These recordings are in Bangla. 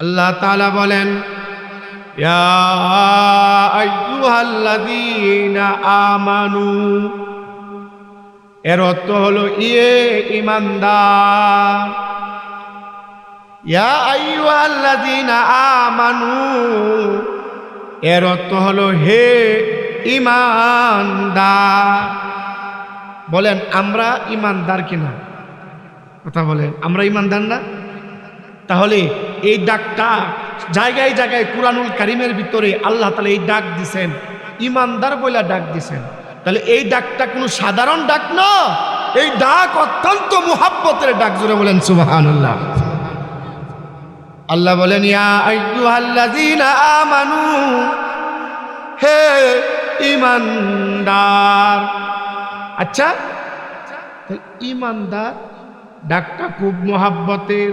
আল্লাহ তাআলা বলেন, ইয়া আইয়ুহাল্লাযীনা আমানু, এর অর্থ হলো ঈমানদার। ইয়া আইয়ুহাল্লাযীনা আমানু, এর অর্থ হলো হে ঈমানদার। বলেন আমরা ঈমানদার কিনা? কথা বলেন, আমরা ঈমানদার না? তাহলে এই ডাকটা জায়গায় জায়গায় কুরআনুল কারীমের ভিতরে আল্লাহ তাআলা এই ডাক দিছেন, ঈমানদার বলে ডাক দিছেন। তাহলে এই ডাকটা কোনো সাধারণ ডাক না, এই ডাক অত্যন্ত মুহাব্বতের ডাক। জোরে বলেন সুবহানাল্লাহ। আল্লাহ বলেন, ইয়া আইয়ুহাল্লাযীনা আমানু, হে ঈমানদার। আচ্ছা, ঈমানদার ডাকটা খুব মুহাব্বতের।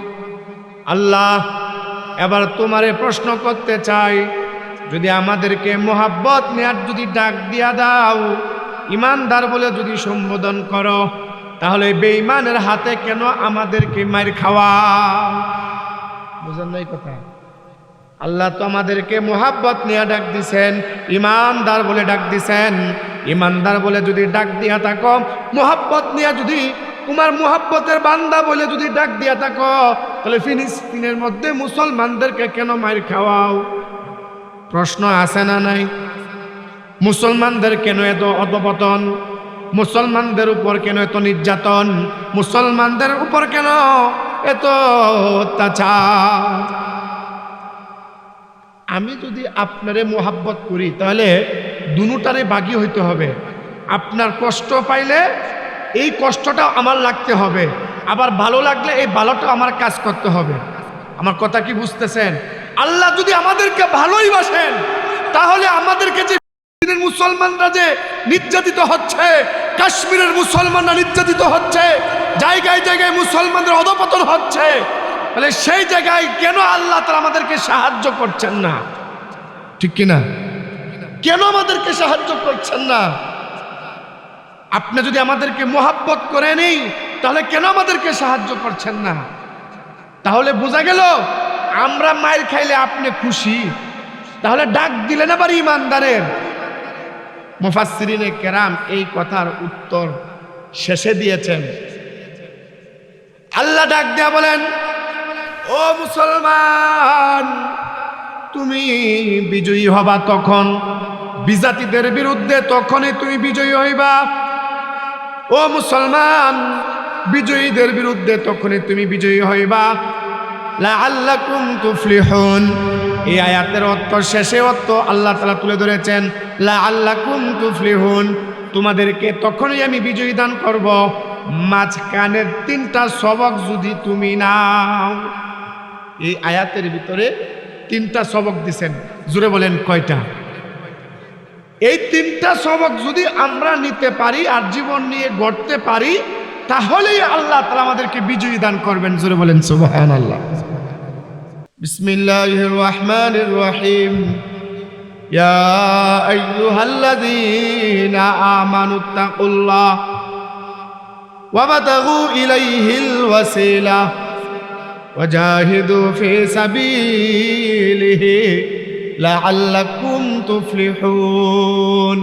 আল্লাহ এবার তোমারে প্রশ্ন করতে চাই, যদি আমাদেরকে মোহাব্বত নেয়ার যদি ডাক দিয়া দাও, ঈমানদার বলে যদি সম্বোধন করো, তাহলে বেঈমানের হাতে কেন আমাদেরকে মার খাওয়া? বুঝেন নাই কথা? আল্লাহ তো আমাদেরকে মোহাব্বত নিয়ে ডাক দিছেন, ঈমানদার বলে ডাক দিছেন। ঈমানদার বলে যদি ডাক দিয়া থাকো, মোহাব্বত নিয়ে যদি তোমার মোহাব্বতের বান্দা বলে যদি ডাক দিয়া থাকো, তাহলে ফিলিস্তিনের মধ্যে মুসলমানদেরকে কেন মার খাওয়াও? প্রশ্ন আছে না নাই? মুসলমানদের কেন এত অধপতন? মুসলমানদের উপর কেন এত নির্যাতন? মুসলমানদের উপর কেন এত অত্যাচার? আমি যদি আপনারে মোহাব্বত করি, তাহলে দুটারে ভাগী হইতে হবে। আপনার কষ্ট পাইলে এই কষ্টটাও আমার লাগতে হবে, আবার ভালো লাগলে এই ভালোটা আমার কাজ করতে হবে। আমার কথা কি বুঝতেছেন? আল্লাহ যদি আমাদেরকে ভালোই বাসেন, তাহলে আমাদেরকে যে মুসলমানরা যে নির্যাতিত হচ্ছে, কাশ্মীরের মুসলমানরা নির্যাতিত হচ্ছে, জায়গায় জায়গায় মুসলমানদের অধপতন হচ্ছে, তাহলে সেই জায়গায় কেন আল্লাহ তাআলা আমাদেরকে সাহায্য করছেন না? ঠিক কিনা? কেন আমাদেরকে সাহায্য করছেন না? আপনি যদি আমাদেরকে মোহাব্বত করে নেই, তাহলে কেন আমাদেরকে সাহায্য করছেন না? তাহলে বোঝা গেল আমরা মাইর খাইলে আপনি খুশি, তাহলে ডাক দিলেন আবার ঈমানদারের। মুফাসসিরিনে কেরাম এই কথার উত্তর শেষে দিয়েছেন। আল্লাহ ডাক দিয়া বলেন, ও মুসলমান, তুমি বিজয়ী হবা তখন, বিজাতিদের বিরুদ্ধে তখনই তুমি বিজয়ী হইবা। ও মুসলমান, বিজয়ীদের বিরুদ্ধে তখনই তুমি বিজয়ী হইবা। লাআল্লাকুম তুফলিহুন। এই আয়াতের অর্থ শেষে অর্থ আল্লাহ তাআলা তুলে ধরেছেন, লাআল্লাকুম তুফলিহুন, তোমাদেরকে তখনই আমি বিজয়ী দান করব, মাঝখানের 3টা সবক যদি তুমি নাও। এই আয়াতের ভিতরে 3টা সবক দিছেন। জোরে বলেন কয়টা? এই 3টা সবক যদি আমরা নিতে পারি আর জীবন নিয়ে গড়তে পারি, তাহলেই আল্লাহ তাআলা আমাদেরকে বিজয়ী দান করবেন। জোরে বলেন সুবহানাল্লাহ। বিসমিল্লাহির রহমানির রহিম। ইয়া আইয়ুহাল্লাযীনা আমানুত্তাকুল্লাহ ওয়াবতাগু ইলাইহিল ওয়াসিলা ওয়াজাহিদু ফি সাবিলিহি লাআল্লাকুম তুফলিহুন।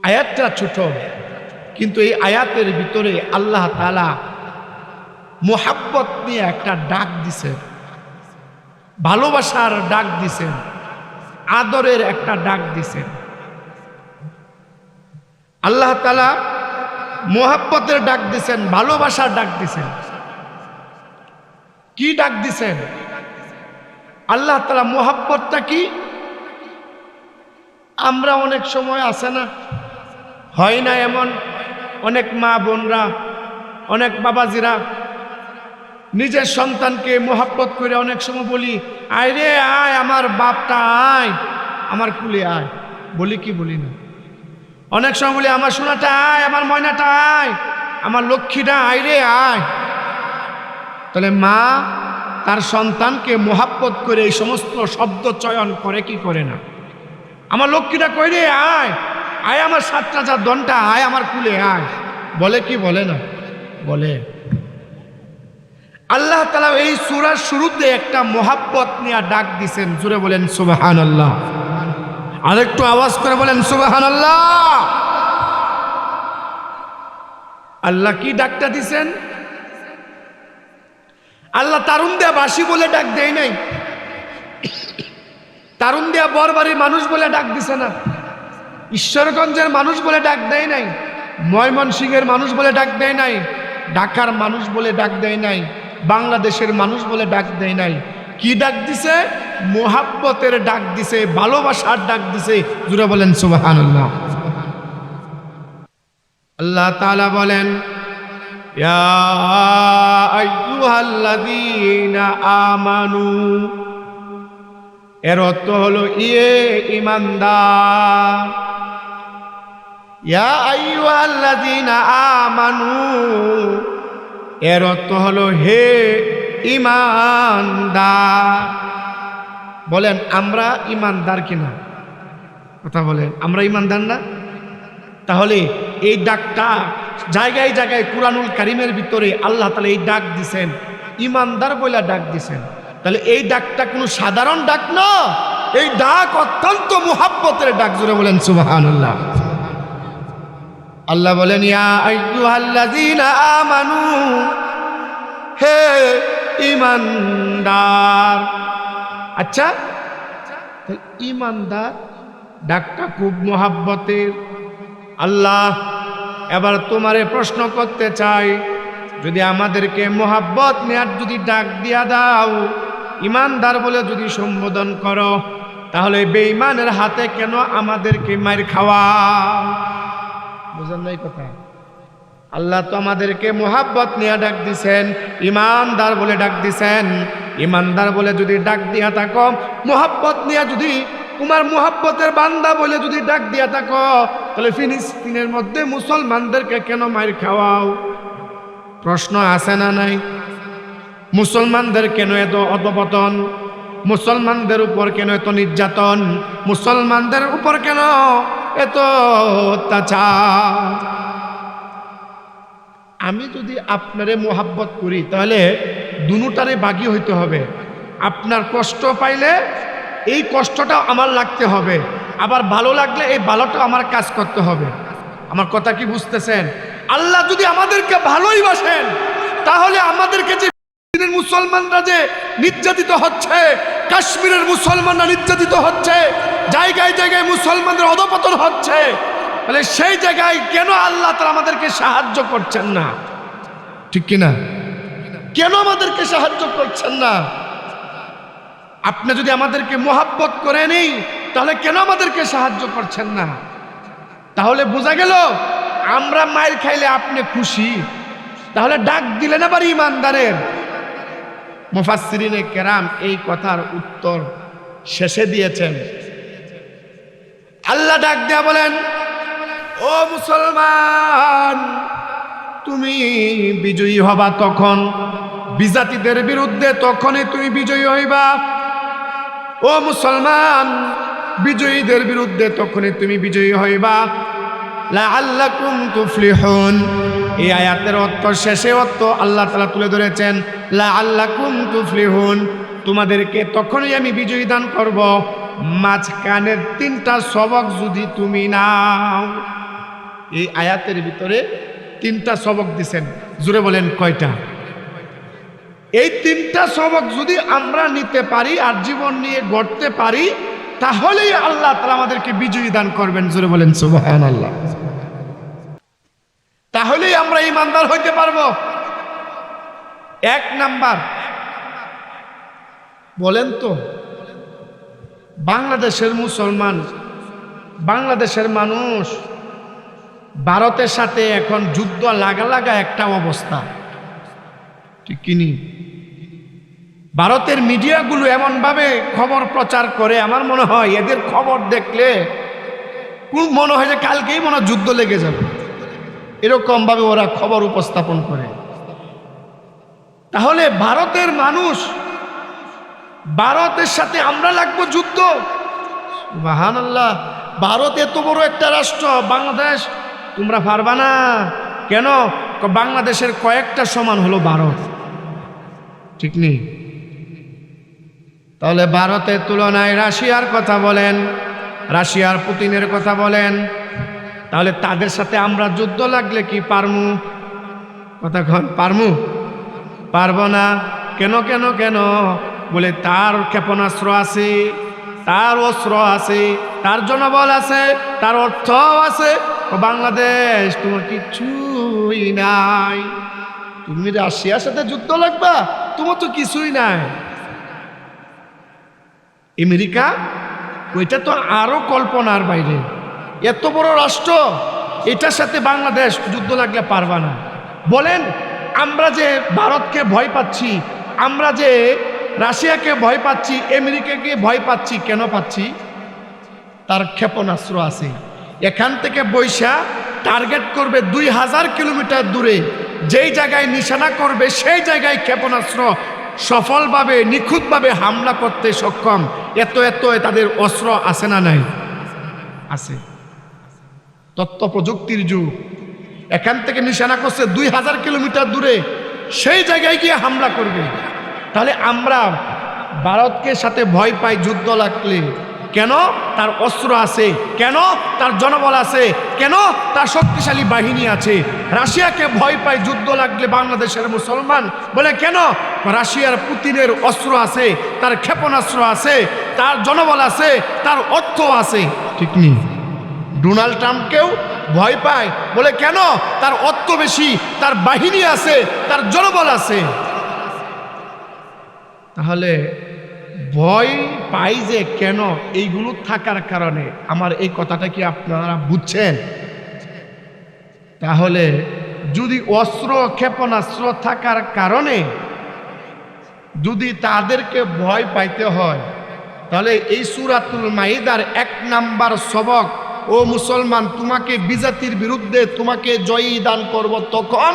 আয়াতটা ছোট, কিন্তু এই আয়াতের ভিতরে আল্লাহ তাআলা মোহাব্বত নিয়ে একটা ডাক দিছেন, ভালোবাসার ডাক দিছেন, আদরের একটা ডাক দিছেন। আল্লাহ তাআলা মোহাব্বতের ডাক দিছেন, ভালোবাসার ডাক দিছেন। কি ডাক দিছেন? আল্লাহ তাআলা মোহাব্বতটা কি? আমরা অনেক সময় আছে না, হয় না এমন, অনেক মা বোনরা, অনেক বাবাজিরা নিজের সন্তানকে মোহাব্বত করে অনেক সময় বলি, আয় রে আয়, আমার বাপটা আয়, আমার কুলে আয়। বলি কি বলি না? অনেক সময় বলি, আমার সোনাটা আয়, আমার ময়নাটা আয়, আমার লক্ষ্মীটা আয় রে আয়। তাহলে মা তার সন্তানকে মোহাব্বত করে এই সমস্ত শব্দ চয়ন করে কি করে না? আমার লক্ষ্মীটা কই রে আয়, আয় আমার 7 রাজার দনটা আয়, আমার কুলে আয়। বলে কি বলে না? বলে। আল্লাহ তাআলা এই সূরার শুরুতে একটা মোহাব্বত নিয়ে ডাক দিছেন। জোরে বলেন সুবহানাল্লাহ। আরেকটু আওয়াজ করে বলেন সুবহানাল্লাহ। আল্লাহ কি ডাকটা দিছেন? আল্লাহ তারুণ দেয়া বাসি বলে ডাক দেয় নাই, তারুণ দেয়া বরবাড়ির মানুষ বলে ডাক দিছে না, ঈশ্বরগঞ্জের মানুষ বলে ডাক দেয় নাই, ময়মনসিংহের মানুষ বলে ডাক দেয় নাই, ঢাকার মানুষ বলে ডাক দেয় নাই, বাংলাদেশের মানুষ বলে ডাক দেয় নাই। কি ডাক দিছে? মোহাব্বতের ডাক দিছে, ভালোবাসার ডাক দিছে। জুড়ে বলেন সুবহানাল্লাহ। আল্লাহ তাআলা বলেন, ইয়া আইয়ুহাল্লাযীনা আমানু, এর অর্থ হলো ঈমানদার। ইয়া আইয়ুহাল্লাযীনা আমানু, এর অর্থ হলো হে ঈমানদার। বলেন আমরা ঈমানদার কিনা? কথা বলেন, আমরা ঈমানদার না? তাহলে এই ডাকটা জায়গায় জায়গায় কুরআনুল কারীমের ভিতরে আল্লাহ তাআলা এই ডাক দিছেন, ঈমানদার বলে ডাক দিছেন। তাহলে এই ডাকটা কোনো সাধারণ ডাক না, এই ডাক অত্যন্ত মুহাব্বতের ডাক। জোরে বলেন সুবহানাল্লাহ। আল্লাহ বলেন, ইয়া আইয়ুহাল্লাযীনা আমানু, হে ঈমানদার। আচ্ছা, ঈমানদার ডাকটা খুব মুহাব্বতের। আল্লাহ এবার তোমারে প্রশ্ন করতে চাই, যদি আমাদেরকে মোহাব্বত নেয়ার যদি ডাক দিয়া দাও, ঈমানদার বলে যদি সম্বোধন করো, তাহলে বেঈমানের হাতে কেন আমাদেরকে মার খাওয়া? বুঝেন নাই কথা? আল্লাহ তো আমাদেরকে মোহাব্বত নিয়ে ডাক দিছেন, ঈমানদার বলে ডাক দিছেন। ঈমানদার বলে যদি ডাক দিয়া থাকো, মোহাব্বত নিয়ে যদি তোমার মোহাব্বতের বান্দা বলে যদি ডাক দিয়া থাকো, তাহলে ফিলিস্তিনের মধ্যে মুসলমানদেরকে কেন মার খাওয়াও? প্রশ্ন আছে না নাই? মুসলমানদের কেন এত অধপতন? মুসলমানদের উপর কেন এত নির্যাতন? মুসলমানদের উপর কেন এত অত্যাচার? আমি যদি আপনারে মোহাব্বত করি, তাহলে দুটারে ভাগী হইতে হবে। আপনার কষ্ট পাইলে এই কষ্টটা আমার লাগতে হবে, আবার ভালো লাগলে এই ভালোটা আমার কাজ করতে হবে। আমার কথা কি বুঝতেছেন? আল্লাহ যদি আমাদেরকে ভালোই বাসেন, তাহলে আমাদেরকে যে মুসলমানরা যে নির্যাতিত হচ্ছে, কাশ্মীরের মুসলমানরা নির্যাতিত হচ্ছে, জায়গায় জায়গায় মুসলমানদের অধপতন হচ্ছে, তাহলে সেই জায়গায় কেন আল্লাহ তাআলা আমাদেরকে সাহায্য করছেন না? ঠিক কিনা? কেন আমাদেরকে সাহায্য করছেন না? আপনি যদি আমাদেরকে মোহাব্বত করে নেই, তাহলে কেন আমাদেরকে সাহায্য করছেন না? তাহলে বোঝা গেল আমরা মাইর খাইলে আপনি খুশি, তাহলে ডাক দিলেন আবার ঈমানদারের। মুফাসসিরিনে কেরাম এই কথার উত্তর শেষে দিয়েছেন। আল্লাহ ডাক দিয়া বলেন, ও মুসলমান, তুমি বিজয়ী হবা তখন, বিজাতিদের বিরুদ্ধে তখনই তুমি বিজয়ী হইবা। ও মুসলমান, বিজয়ীদের বিরুদ্ধে তখনই তুমি বিজয়ী হইবা। লাআল্লাকুম তুফলিহুন। এই আয়াতের অর্থ শেষে অর্থ আল্লাহ তাআলা তুলে ধরেছেন, লাআল্লাকুম তুফলিহুন, তোমাদেরকে তখনই আমি বিজয়ী দান করব, মাঝখানের 3টা সবক যদি তুমি নাও। এই আয়াতের ভিতরে 3টা সবক দিছেন। জোরে বলেন কয়টা? এই 3টা সবক যদি আমরা নিতে পারি আর জীবন নিয়ে গড়তে পারি, তাহলেই আল্লাহ তাআলা আমাদেরকে বিজয়ী দান করবেন। জোরে বলেন সুবহানাল্লাহ। তাহলেই আমরা ঈমানদার হইতে পারবো। 1 নাম্বার, বলেন তো, বাংলাদেশের মুসলমান, বাংলাদেশের মানুষ ভারতের সাথে এখন যুদ্ধ লাগা একটা অবস্থা, ঠিক কিনি? ভারতের মিডিয়াগুলো এমনভাবে খবর প্রচার করে, আমার মনে হয় এদের খবর দেখলে মনে হয় যে কালকেই মনে হয় যুদ্ধ লেগে যাবে, এরকমভাবে ওরা খবর উপস্থাপন করে। তাহলে ভারতের মানুষ, ভারতের সাথে আমরা লাগবো যুদ্ধ? সুবহানাল্লাহ। ভারত এত বড় একটা রাষ্ট্র, বাংলাদেশ তোমরা পারবা না কেন? বাংলাদেশের কয়েকটা সমান হলো ভারত। ঠিক নেই? তাহলে ভারতের তুলনায় রাশিয়ার কথা বলেন, রাশিয়ার পুতিনের কথা বলেন, তাহলে তাদের সাথে আমরা যুদ্ধ লাগলে কি পারমু? কতক্ষণ পারমু? পারবো না। কেন কেন কেন? বলে তার ক্ষেপণাস্ত্র আছে, তার অস্ত্র আছে, তার জনবল আছে, তার অর্থ আছে। বাংলাদেশ তোমার কিছুই নাই, তুমি রাশিয়ার সাথে যুদ্ধ লাগবা? তোমার তো কিছুই নাই। আমেরিকা ওইটা তো আরো কল্পনার বাইরে, এত বড় রাষ্ট্র, এটার সাথে বাংলাদেশ যুদ্ধ লাগলে পারবা না। বলেন আমরা যে ভারতকে ভয় পাচ্ছি, আমরা যে রাশিয়াকে ভয় পাচ্ছি, আমেরিকাকে ভয় পাচ্ছি, কেন পাচ্ছি? তার ক্ষেপণাস্ত্র আছে। এখান থেকে বৈশা টার্গেট করবে 2000 কিলোমিটার দূরে, যেই জায়গায় নিশানা করবে সেই জায়গায় ক্ষেপণাস্ত্র সফলভাবে নিখুঁতভাবে হামলা করতে সক্ষম। এত এত তাদের অস্ত্র আছে না নাই? আছে। তথ্য প্রযুক্তির যুগ। এখান থেকে নিশানা করছে 2000 কিলোমিটার দূরে, সেই জায়গায় গিয়ে হামলা করবে। তাহলে আমরা ভারতকে সাথে ভয় পাই যুদ্ধ লাগলে কেন? তার অস্ত্র আছে, কেন? তার জনবল আছে, কেন? তার শক্তিশালী বাহিনী আছে। রাশিয়াকে ভয় পায় যুদ্ধ লাগলে বাংলাদেশের মুসলমান, বলে কেন? রাশিয়ার পুতিনের অস্ত্র আছে, তার ক্ষেপণাস্ত্র আছে, তার জনবল আছে, তার অর্থ আছে। ঠিক নেই? ডোনাল্ড ট্রাম্পকেও ভয় পায়, বলে কেন? তার অর্থ বেশি, তার বাহিনী আছে, তার জনবল আছে। তাহলে ভয় পাই যে কেন? এইগুলো থাকার কারণে। আমার এই কথাটা কি আপনারা বুঝছেন? তাহলে যদি অস্ত্র ক্ষেপণাস্ত্র থাকার কারণে যদি তাদেরকে ভয় পাইতে হয়, তাহলে এই সূরাতুল মাইদার 1 নাম্বার সবক, ও মুসলমান তোমাকে বিজাতির বিরুদ্ধে তোমাকে জয়ী দান করব, তখন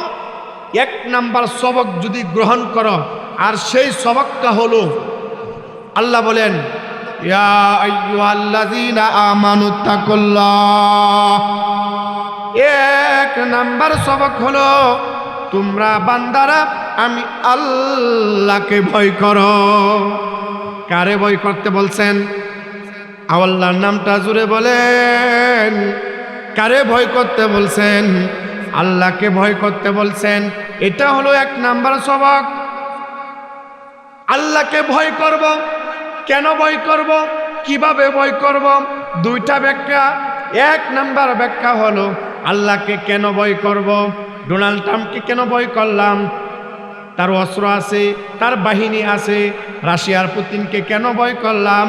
1 নাম্বার সবক যদি গ্রহণ করো, আর সেই সবকটা হলো আল্লাহ বলেন ইয়া আইয়ুহাল্লাযীনা আমানুত্তাকুল্লাহ। 1 নাম্বার সবক হলো তোমরা বান্দারা আমি আল্লাহকে ভয় করো। কারে ভয় করতে বলছেন? আল্লাহর নামটা জুড়ে বলেন। কারে ভয় করতে বলছেন? আল্লাহকে ভয় করতে বলছেন। এটা হলো 1 নাম্বার সবক। আল্লাহকে ভয় করব। কেন ভয় করব? কিভাবে ভয় করব? 2টা ব্যাখ্যা। 1 নাম্বার ব্যাখ্যা হলো আল্লাহকে কেন ভয় করব? ডোনাল্ড ট্রাম্পকে কেন ভয় করলাম? তার অস্ত্র আছে, তার বাহিনী আছে। রাশিয়ার পুতিনকে কেন ভয় করলাম?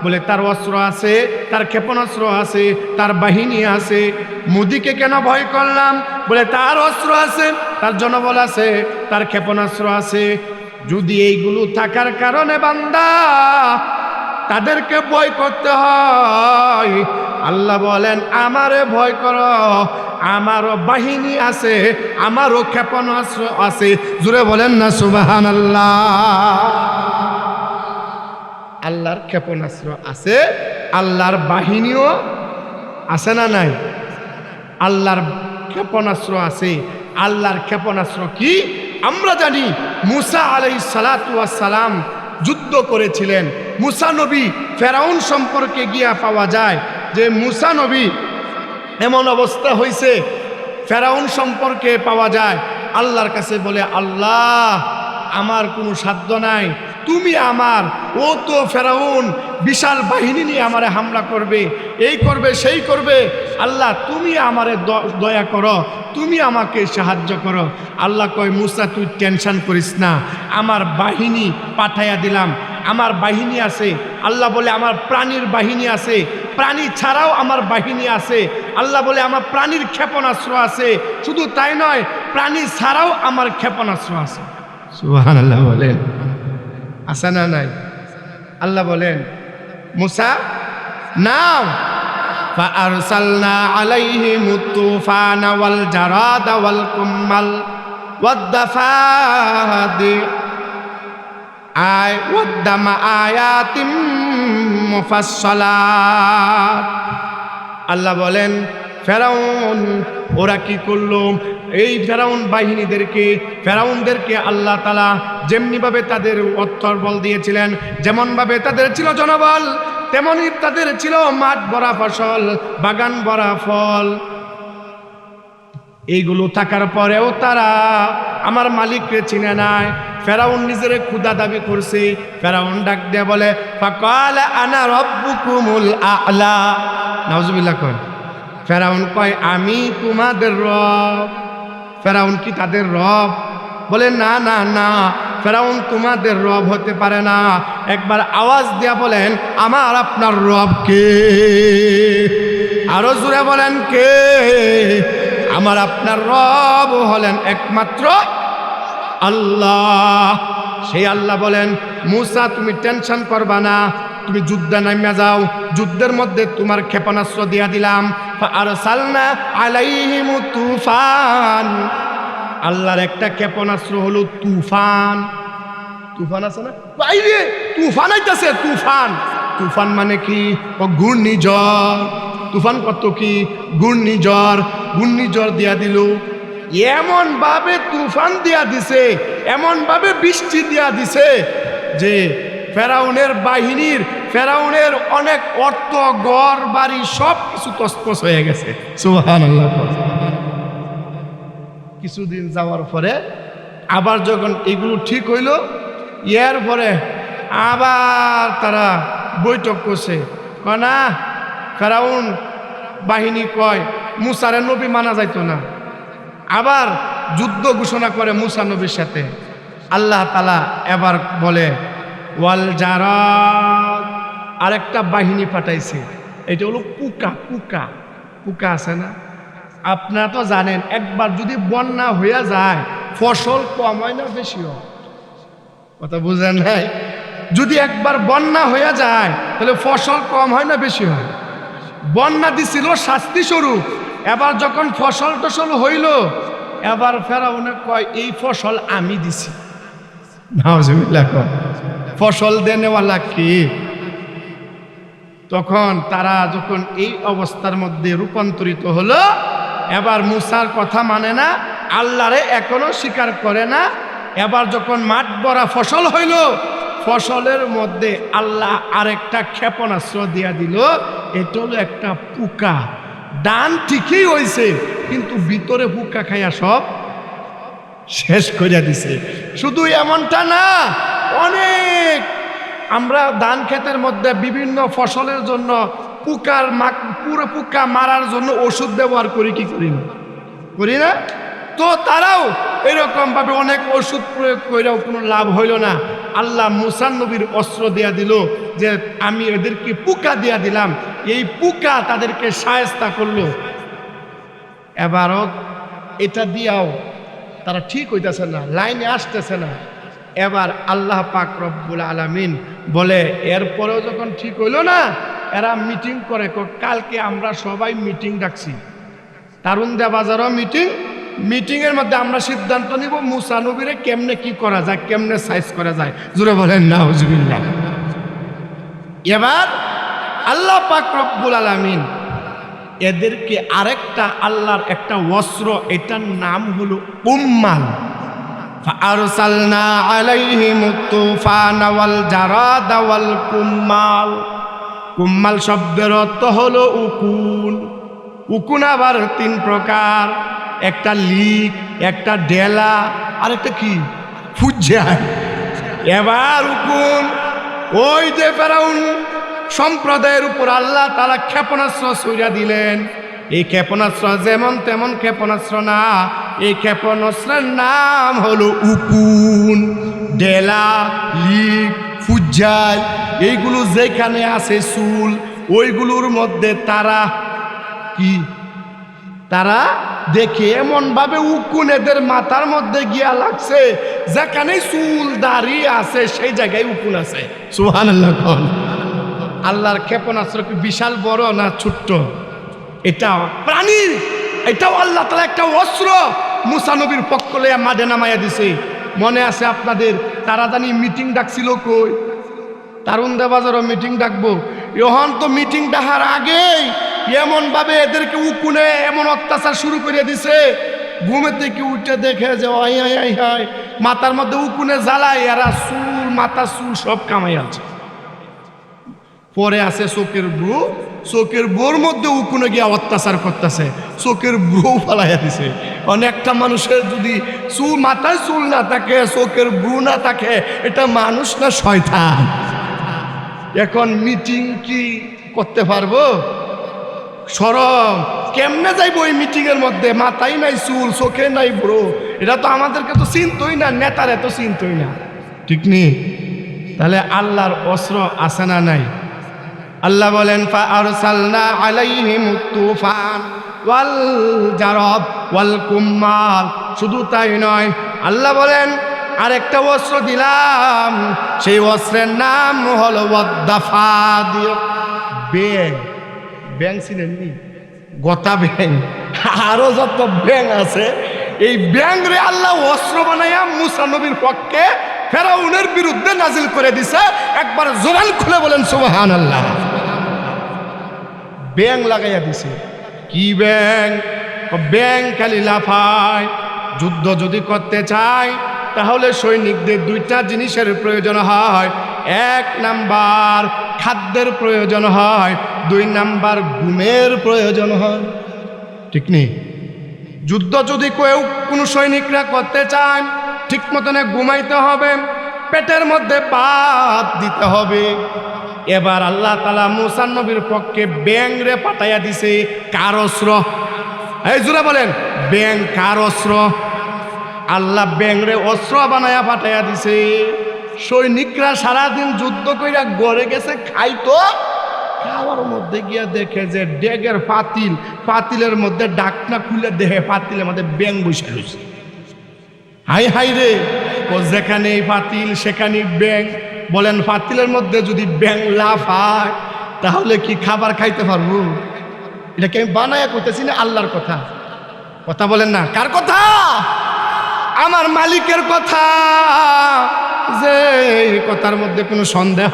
বলে তার অস্ত্র আছে, তার ক্ষেপণাস্ত্র আছে, তার বাহিনী আছে। মোদিকে কেন ভয় করলাম? বলে তার অস্ত্র আছে, তার জনবল আছে, তার ক্ষেপণাস্ত্র আছে। যদি এইগুলো থাকার কারণে বান্দা তাদেরকে ভয় করতে হয়, আল্লাহ বলেন আমারে ভয় করো, আমারও বাহিনী আছে, আমারও ক্ষেপণাস্ত্র আছে। জোরে বলেন না সুবহানাল্লাহ। আল্লাহর ক্ষেপণাস্ত্র আছে, আল্লাহর বাহিনীও আছে না নাই? আল্লাহর ক্ষেপণাস্ত্র আছে। আল্লাহর ক্ষেপণাস্ত্র কি? আমরা জানি মুসা আলাইহিস সালাতু ওয়াস সালাম যুদ্ধ করেছিলেন। মুসা নবী ফেরাউন সম্পর্কে গিয়া পাওয়া যায় যে মুসা নবী এমন অবস্থা হয়েছে, ফেরাউন সম্পর্কে পাওয়া যায় আল্লাহর কাছে বলে আল্লাহ আমার কোনো সাধ্য নাই, তুমি আমার, ও তো ফেরাউন বিশাল বাহিনী নিয়ে আমারে হামলা করবে, এই করবে সেই করবে, আল্লাহ তুমি আমারে দয়া করো, তুমি আমাকে সাহায্য করো। আল্লাহ কয় মুসা তুই টেনশন করিস না, আমার বাহিনী পাঠাইয়া দিলাম, আমার বাহিনী আছে। আল্লাহ বলে আমার প্রাণীর বাহিনী আছে, প্রাণী ছাড়াও আমার বাহিনী আছে। আল্লাহ বলে আমার প্রাণীর ক্ষেপণাস্ত্র আছে। শুধু তাই নয়, প্রাণী ছাড়াও আমার ক্ষেপণাস্ত্র আছে। সুবহানাল্লাহ বলেন, আছে না নাই? আল্লাহ বলেন মুসা নাও فأرسلنا عليهم الطوفان والجراد والقمل والضفادع والدم آيات مفصلات। আল্লাহ বলেন ফেরাউন ওরা কি করলো, এই ফেরাউন বাহিনীদেরকে ফেরাউনদেরকে আল্লাহ তাআলা যেমনিভাবে তাদের অর্থর বল দিয়েছিলেন, যেমনভাবে তাদের ছিল জনবল, তেমনি তাদের ছিল মাঠ ভরা ফসল, বাগান ভরা ফল। এইগুলো থাকার পরেও তারা আমার মালিককে চিনে নাই। ফেরাউন নিজের ক্ষুধা দাবি করছে। ফেরাউন ডাক দিয়ে বলে, ফাকাল আনা রব্বুকুমুল আ'লা। নাউজুবিল্লাহ কয়। ফেরাউন কয়, আমি তোমাদের রব। ফেরাউন কি তাদের রব? বলে না না না, ফেরাউন তোমাদের রব হতে পারে না। একবার আওয়াজ দিয়া বলেন, আমার আপনার রব কে? আরো জোরে বলেন, কে? আমার আপনার রব হলেন একমাত্র আল্লাহ। সেই আল্লাহ বলেন, মুসা তুমি টেনশন করবা না, তুমি যুদ্ধে নামিয়া যাও, যুদ্ধের মধ্যে তোমার ক্ষেপণাস্ত্র দিয়া দিলাম। ফাআরসালনা আলাইহিম তুফান। আল্লাহর একটা ক্ষেপণাস্ত্র হলো তুফান। তুফান আছে না বাইরে, তুফান আইতাছে। তুফান, তুফান মানে কি? ঘূর্ণিঝড়। তুফান কত কি? ঘূর্ণিঝড়। ঘূর্ণিঝড় দিয়া দিল, এমন ভাবে তুফান দিয়া দিছে, এমন ভাবে বৃষ্টি দিয়া দিছে যে ফেরাউনের বাহিনীর, ফেরাউনের অনেক অর্থ, ঘর বাড়ি সব কিছু তছনছ হয়ে গেছে। সুবহানাল্লাহ। কিছুদিন যাওয়ার পরে আবার যখন এগুলো ঠিক হইল, এর পরে আবার তারা বৈঠক করছে। কয় না, ফেরাউন বাহিনী কয় মুসারে নবী মানা যাইতো না। আবার যুদ্ধ ঘোষণা করে মুসা নবীর সাথে। আল্লাহ তাআলা এবার বলে ওয়াল জারাদ, আরেকটা বাহিনী পাঠাইছে। এটা হলো পুকা। পুকা, পুকা আছে না? আপনারা তো জানেন, একবার যদি বন্যা হইয়া যায় ফসল কম হয় না বেশি হয়? কথা বুঝেন নাই? যদি একবার বন্যা হইয়া যায় তাহলে ফসল কম হয় না বেশি হয়? বন্যা দিছিল শাস্তি স্বরূপ। এবার যখন ফসল টসল হইল, এবার ফেরাউনে কয় এই ফসল আমি দিছি। নাউজুবিল্লাহ। ফসল দেনেওয়ালা কি? তখন তারা যখন এই অবস্থার মধ্যে রূপান্তরিত হলো, এবার মুসার কথা মানে না, আল্লাহরে এখনো স্বীকার করে না। এবার যখন মাঠ ভরা ফসল হইল, ফসলের মধ্যে আল্লাহ আরেকটা ক্ষেপণাস্ত্র দিয়া দিল। এটা হলো একটা পোকা। দান ঠিকই হয়েছে, কিন্তু ভিতরে পোকা খাইয়া সব শেষ করে দিছে। শুধু এমনটা না, অনেক আমরা ধান ক্ষেতের মধ্যে বিভিন্ন ফসলের জন্য পুরো পোকা মারার জন্য ওষুধ ব্যবহার করি, কি করি না? করি না? তো তারাও এরকম ভাবে অনেক ওষুধ প্রয়োগ করেও কোনো লাভ হইল না। আল্লাহ মুসা নবীর অস্ত্র দিয়া দিল যে আমি এদেরকে পোকা দিয়া দিলাম, এই পোকা তাদেরকে শায়েস্তা করলো। এবারও এটা দিয়াও তারা ঠিক হইতেছে না, লাইনে আসতেছে না। এবার আল্লাহ পাক রব্বুল আলামিন বলে, এরপরেও যখন ঠিক হইল না, এরা মিটিং করে, কালকে আমরা সবাই মিটিং ডাকছি, তারুণ্ডা বাজারও মিটিং। মিটিংয়ের মধ্যে আমরা সিদ্ধান্ত নিব মুসা নবীরে কেমনে কি করা যায়, কেমনে সাইজ করা যায়। জোরে বলেন নাউজুবিল্লাহ। এবার আল্লাহ পাক রব্বুল আলামিন এদেরকে আরেকটা আল্লাহর একটা অস্ত্র, এটার নাম হলো উম্মাল। ফাআরসালনা আলাইহিমুত তুফানা ওয়াল জারাদা ওয়াল কুম্মাল। কুম্মাল শব্দের অর্থ হলো উকুন। উকুন আবার তিন প্রকার, একটা লিক, একটা ডেলা, আর একটা কি ফুজ্জায়। এবার উকুন, ওই যে ফেরাউন সম্প্রদায়ের উপর আল্লাহ তাআলা ক্ষেপণাস্ত্র ছুঁড়া দিলেন। এই ক্ষেপণাস্ত্র যেমন তেমন ক্ষেপণাস্ত্র না, এই ক্ষেপণাস্ত্রের নাম হলো উকুন, ডেলা, লিক, ফুজ্জায়। এইগুলো যেখানে আছে চুল, ওইগুলোর মধ্যে তারা কি, তারা দেখে এমন ভাবে উকুন এদের মাথার মধ্যে গিয়া লাগছে, যেখানে চুল দাড়ি আছে সেই জায়গায় উকুন আছে। সুবহানাল্লাহ। আল্লাহর ক্ষেপণাস্ত্র কি বিশাল বড় না ছোট্ট? এটা প্রাণীর, এটাও আল্লাহ তাআলা একটা অস্ত্র মুসা নবীর পক্ষ লইয়া মাঠে নামাইয়া দিছে। মনে আছে আপনাদের? তারা জানি মিটিং ডাকছিল কই? তারুণ্ডা বাজারও মিটিং ডাকবো। এখন তো মিটিং ডাকার আগেই এমন ভাবে এদেরকে উকুনে এমন অত্যাচার শুরু করে দিছে, ঘুমের থেকে উঠে দেখে যে আই আই আই হাই, মাথার মধ্যে উকুনে জ্বালায়, এরা চুল মাথা চুল সব কামাই আছে। পরে আছে চোখের ব্রু, চোখের ব্রুর মধ্যে উকুনে গিয়ে অত্যাচার করতেছে, চোখের ব্রু ফালাইয়া দিছে। অনেকটা মানুষের যদি চুল মাথায় চুল না থাকে, চোখের ব্রু না থাকে, এটা মানুষ না শয়তান। এখন মিটিং কি করতে পারবো? শরম কেমনে যাইব ওই মিটিং এর মধ্যে? মাথায় নাই চুল, চোখে নাই ব্রু, এটা তো আমাদেরকে তো চিনতই না, নেতার এত চিনতই না, ঠিক নেই? তাহলে আল্লাহর অস্ত্র আছে না নাই? আল্লাহ বলেন ফাআরসালনা আলাইহিমুত তুফান ওয়াল জারাব ওয়াল কুম্মাল। শুধু তাই নয়, আল্লাহ বলেন আরেকটা অস্ত্র দিলাম, সেই অস্ত্রের নাম হলো ওয়াদ্দাফাদিয়। ব্যাং, ব্যাং চিনেননি? গতা ব্যাং, আরো যত ব্যাং আছে, এই ব্যাং রে আল্লাহ অস্ত্র বানাইয়া মুসা নবীর পক্ষে ফেরাউনের বিরুদ্ধে নাজিল করে দিছে। একবার জোরান খুলে বলেন সুবহানাল্লাহ। ব্যাং লাগাইয়া দিছে। কি ব্যাং? ব্যাং খালি লাফায়। যুদ্ধ যদি করতে চায় তাহলে সৈনিকদের দুইটা জিনিসের প্রয়োজন হয়। এক নাম্বার খাদ্যের প্রয়োজন হয়, দুই নাম্বার ঘুমের প্রয়োজন হয়, ঠিক নেই? যুদ্ধ যদি কেউ কোনো সৈনিকরা করতে চান, ঠিক মতনে ঘুমাইতে হবে, পেটের মধ্যে ভাত দিতে হবে। এবার আল্লাহ তাআলা মুসা নবীর পক্ষে ব্যাং রে পাঠাইয়া দিছে। কার অস্ত্র? এই জোরে বলেন, ব্যাং কার অস্ত্র? আল্লাহ ব্যাং রে অস্ত্র বানায়া পাঠাইয়া দিছে। সৈনিকরা সারাদিন যুদ্ধ কইরা ঘরে গেছে খাইতো, খাওয়ার মধ্যে গিয়া দেখে যে ডেগের পাতিল, পাতিলের মধ্যে ডাকনা খুলে দেখে পাতিলের মধ্যে ব্যাং বসে রয়েছে। হাই হাই রে, যেখানে পাতিল সেখানে ব্যাং। বলেন পাতিলের মধ্যে যদি ব্যাং লাফায় তাহলে কি খাবার খাইতে পারবো? এটাকে আমি বানায়া করতেছি না, আল্লাহর কথা। কথা বলেন না, কার কথা? আমার মালিকের কথা, যে কথার মধ্যে কোনো সন্দেহ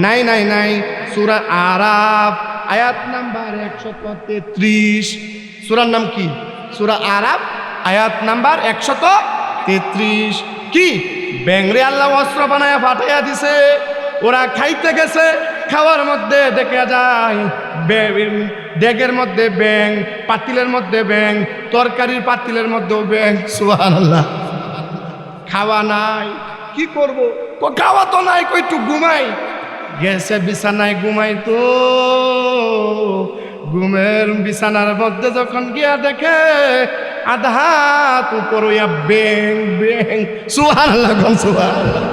নাই নাই নাই। সূরা আরাফ আয়াত নাম্বার 133। সূরার নাম কি? সূরা আরাফ আয়াত নাম্বার 133। কি? ব্যাংরে আল্লাহ অস্ত্র বানায়া পাঠাইয়া দিছে। ওরা খাইতে গেছে, খাওয়ার মধ্যে দেখা যায় ডেগের মধ্যে ব্যাং, পাতিলের মধ্যে ব্যাং, তরকারির পাতিলের মধ্যেও ব্যাং। সুবহানাল্লাহ। খাওয়া নাই, কি করব? খাওয়া তো নাই, কইটু ঘুমাই। গেছে বিছানায় ঘুমাইতো, ঘুমের বিছানার মধ্যে যখন গিয়া দেখে আধা হাত উপর হইয়া ব্যাং ব্যাং। সুবহানাল্লাহ, সুবহানাল্লাহ।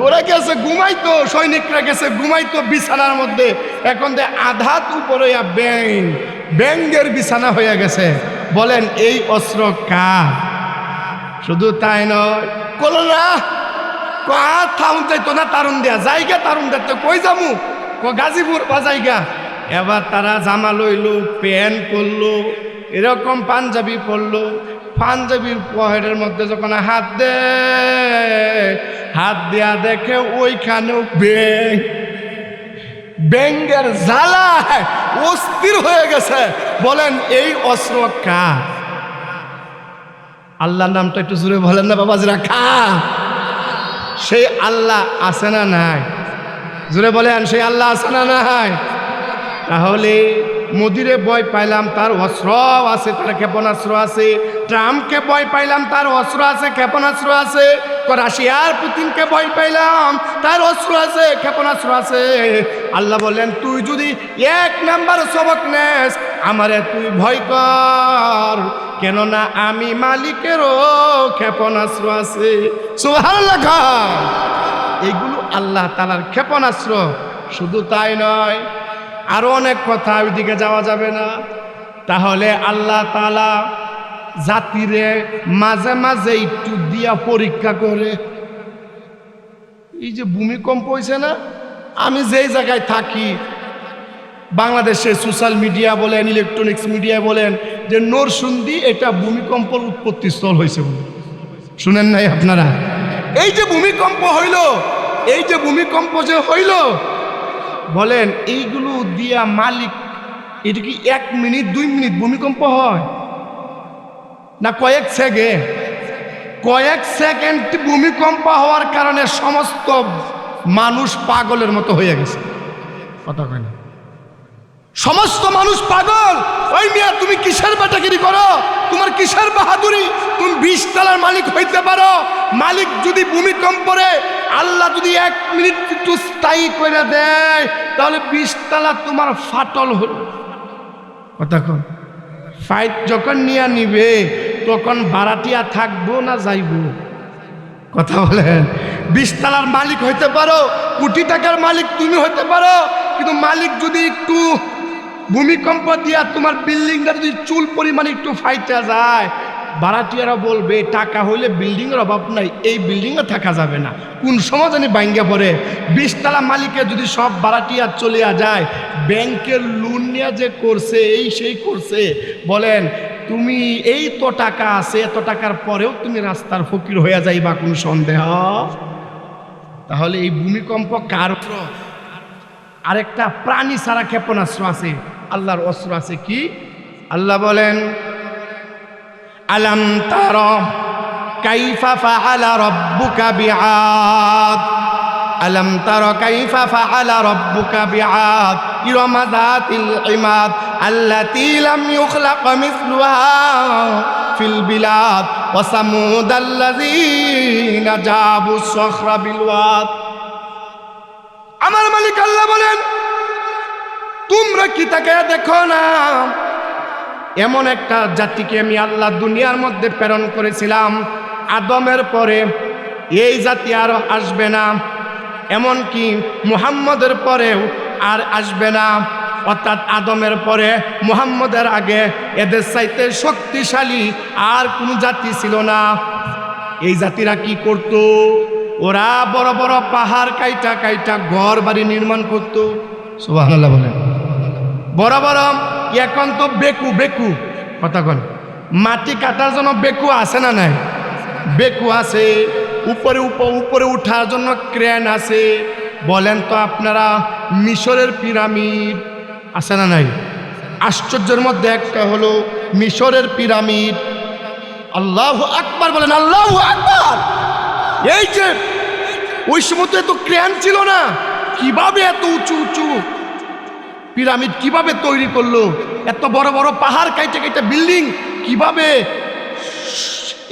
ওরা গেছে ঘুমাইতো, সৈনিকরা গেছে ঘুমাইতো বিছানার মধ্যে, এখন আধা হাত উপর হইয়া ব্যাং, ব্যাঙ্গের বিছানা হইয়া গেছে। বলেন এই অস্ত্র কার? শুধু তাই নয়, কল না থাউন চাইতো না তারুণ দেয়া জায়গা, তারুণ দেখতে কই যামু, গাজীপুর বা জায়গা। এবার তারা জামা লইলো, প্যান্ট পরলো, এরকম পাঞ্জাবি পরলো। পাঞ্জাবির পকেটের মধ্যে যখন হাত দে, হাত দেয়া দেখে ওইখানেও ব্যাং, ব্যাঙ্গের জ্বালায় অস্থির হয়ে গেছে। বলেন এই অস্ত্র কার? আল্লাহর নামটা একটু জোরে বলেন না বাবাজিরা, কার? সেই আল্লাহ আছে না নাই? জোরে বলেন, সেই আল্লাহ আছে না নাই? তাহলে মোদিরে ভয় পাইলাম, তার অস্ত্র আছে, তার ক্ষেপণাস্ত্র আছে। ট্রাম্পকে ভয় পাইলাম, তার অস্ত্র আছে, ক্ষেপণাস্ত্র আছে। রাশিয়ার পুতিনকে ভয় পাইলাম, তার অস্ত্র আছে, ক্ষেপণাস্ত্র আছে। আল্লাহ বললেন তুই যদি এক নাম্বার সবক নেস, আমারে তুই ভয় কর, কেননা আমি মালিকেরও ক্ষেপণাস্ত্র আছে। সুবহানাল্লাহ। এগুলো আল্লাহ তাআলার ক্ষেপণাস্ত্র। শুধু তাই নয়, আরো অনেক কথা, ওইদিকে যাওয়া যাবে না। তাহলে আল্লাহ তাআলা জাতিরে মাঝে মাঝে একটু দিয়া পরীক্ষা করে। এই যে ভূমিকম্প হয়েছে না, আমি যেই জায়গায় থাকি, বাংলাদেশে সোশ্যাল মিডিয়া বলেন, ইলেকট্রনিক্স মিডিয়া বলেন যে নরসুন্দি এটা ভূমিকম্পের উৎপত্তি স্থল হয়েছে বলে। শুনেন নাই আপনারা? এই যে ভূমিকম্প হইল, এই যে ভূমিকম্প যে হইল, বলেন এইগুলো দিয়া মালিক এটা কি 1 মিনিট 2 মিনিট ভূমিকম্প হয় না কয়েক সেকেন্ড? কয়েক সেকেন্ড ভূমিকম্প হওয়ার কারণে সমস্ত মানুষ পাগলের মতো হয়ে গেছে। কথা কয় না, সমস্ত মানুষ পাগল। ওই মিয়া তুমি কিসের বেটাগিরি করো? তোমার কিসের বাহাদুরি? তুমি 20 তলার মালিক হইতে পারো, মালিক যদি ভূমিকম্পরে আল্লাহ যদি 1 মিনিট একটু স্থায়ী করে দেয় তাহলে 20 তলা তোমার ফাটল হলো। কথা কন, ফাইট যখন নিয়ে নিবে তখন ভাড়াটিয়া থাকবো না যাইবো? কথা বলেন। 20 তলার মালিক হইতে পারো, কোটি টাকার মালিক তুমি হইতে পারো, কিন্তু মালিক যদি একটু ভূমিকম্প দিয়া তোমার বিল্ডিংটা যদি চুল পরিমাণে একটু ফাইটা যায়, ভাড়াটিয়ারা বলবে টাকা হইলে বিল্ডিংয়ের অভাব নাই, এই বিল্ডিংয়ে থাকা যাবে না। কোন সময় জানি ভাঙ্গে পড়ে। 20 তলা মালিকে যদি সব ভাড়াটিয়া চলিয়া যায়, ব্যাংকের লোন নিয়ে যে করছে এই সেই করছে, বলেন তুমি এই তো টাকা আছে, এত টাকার পরেও তুমি রাস্তার ফকির হয়ে যাইবা, কোন সন্দেহ? তাহলে এই ভূমিকম্প কার? আরেকটা প্রাণী ছাড়া ক্ষেপণাস্ত্র আছে, আল্লাহর অস্ত্র আছে। কি? আল্লাহ বলেন আলাম তারা কাইফা ফাআলা রাব্বুকা বিআদ, আলাম তারা কাইফা ফাআলা রাব্বুকা বিআদ ইরমা যাতিল ইমাদ আল্লাতী লাম ইউখলাক মিসলুহা ফিল বিলাদ ওয়া সামুদ আল্লাযীনা জাবুস সখরা বিল ওয়াদ। আমার মালিক আল্লাহ বলেন তোমরা কি তাকায়া দেখো না, এমন একটা জাতিকে আমি আল্লাহ দুনিয়ার মধ্যে প্রেরণ করেছিলাম, আদমের পরে এই জাতি আর আসবে না, এমনকি মুহাম্মদের পরেও আর আসবে না। অর্থাৎ আদমের পরে মুহাম্মদের আগে এদের চাইতে শক্তিশালী আর কোনো জাতি ছিল না। এই জাতিরা কি করত? ওরা বড় বড় পাহাড় কাইটা কাইটা ঘর বাড়ি নির্মাণ করত। সুবহানাল্লাহ বলেন। বড় বড়, এখন তো বেকু বেকু, কথা কন, মাটি কাটার জন্য বেকু আছে না নাই? বেকু আছে। উপরে উপরে উঠার জন্য ক্রেন আছে। বলেন তো আপনারা মিশরের পিরামিড আছে না নাই? আশ্চর্যের মধ্যে একটা হলো মিশরের পিরামিড। আল্লাহু আকবার বলেন, আল্লাহু আকবার। এই যে ওই সময় তো এত ক্রেন ছিল না, কিভাবে এত উঁচু উঁচু পিরামিড কিভাবে তৈরি করলো? এত বড় বড় পাহাড় কাইটে কাইটে বিল্ডিং কিভাবে